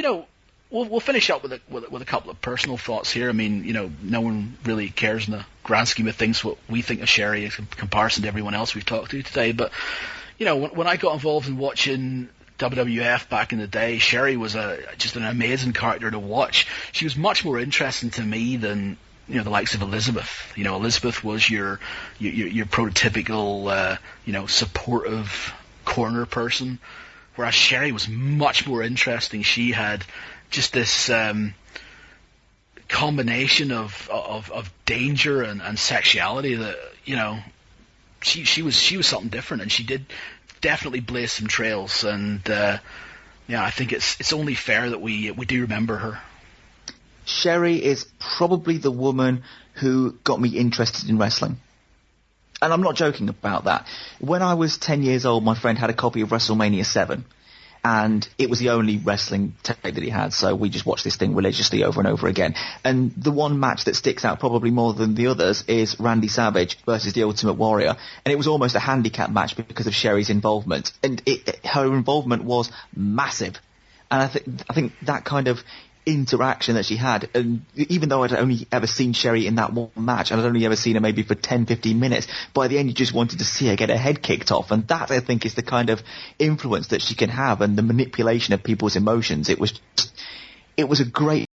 we'll finish up with a couple of personal thoughts here. I mean, no one really cares in the grand scheme of things what we think of Sherri in comparison to everyone else we've talked to today. But when I got involved in watching WWF back in the day, Sherri was just an amazing character to watch. She was much more interesting to me than the likes of Elizabeth. Elizabeth was your prototypical, supportive corner person, whereas Sherri was much more interesting. She had just this combination of danger and sexuality that, she was something different, and she did definitely blaze some trails. And I think it's only fair that we do remember her. Sherri is probably the woman who got me interested in wrestling. And I'm not joking about that. When I was 10 years old, my friend had a copy of WrestleMania 7. And it was the only wrestling tape that he had, so we just watched this thing religiously over and over again. And the one match that sticks out probably more than the others is Randy Savage versus the Ultimate Warrior. And it was almost a handicap match because of Sherri's involvement. And her involvement was massive. And I think that kind of interaction that she had, and even though I'd only ever seen Sherri in that one match, and I'd only ever seen her maybe for 10-15 minutes, by the end you just wanted to see her get her head kicked off, and that, I think, is the kind of influence that she can have, and the manipulation of people's emotions. It was a great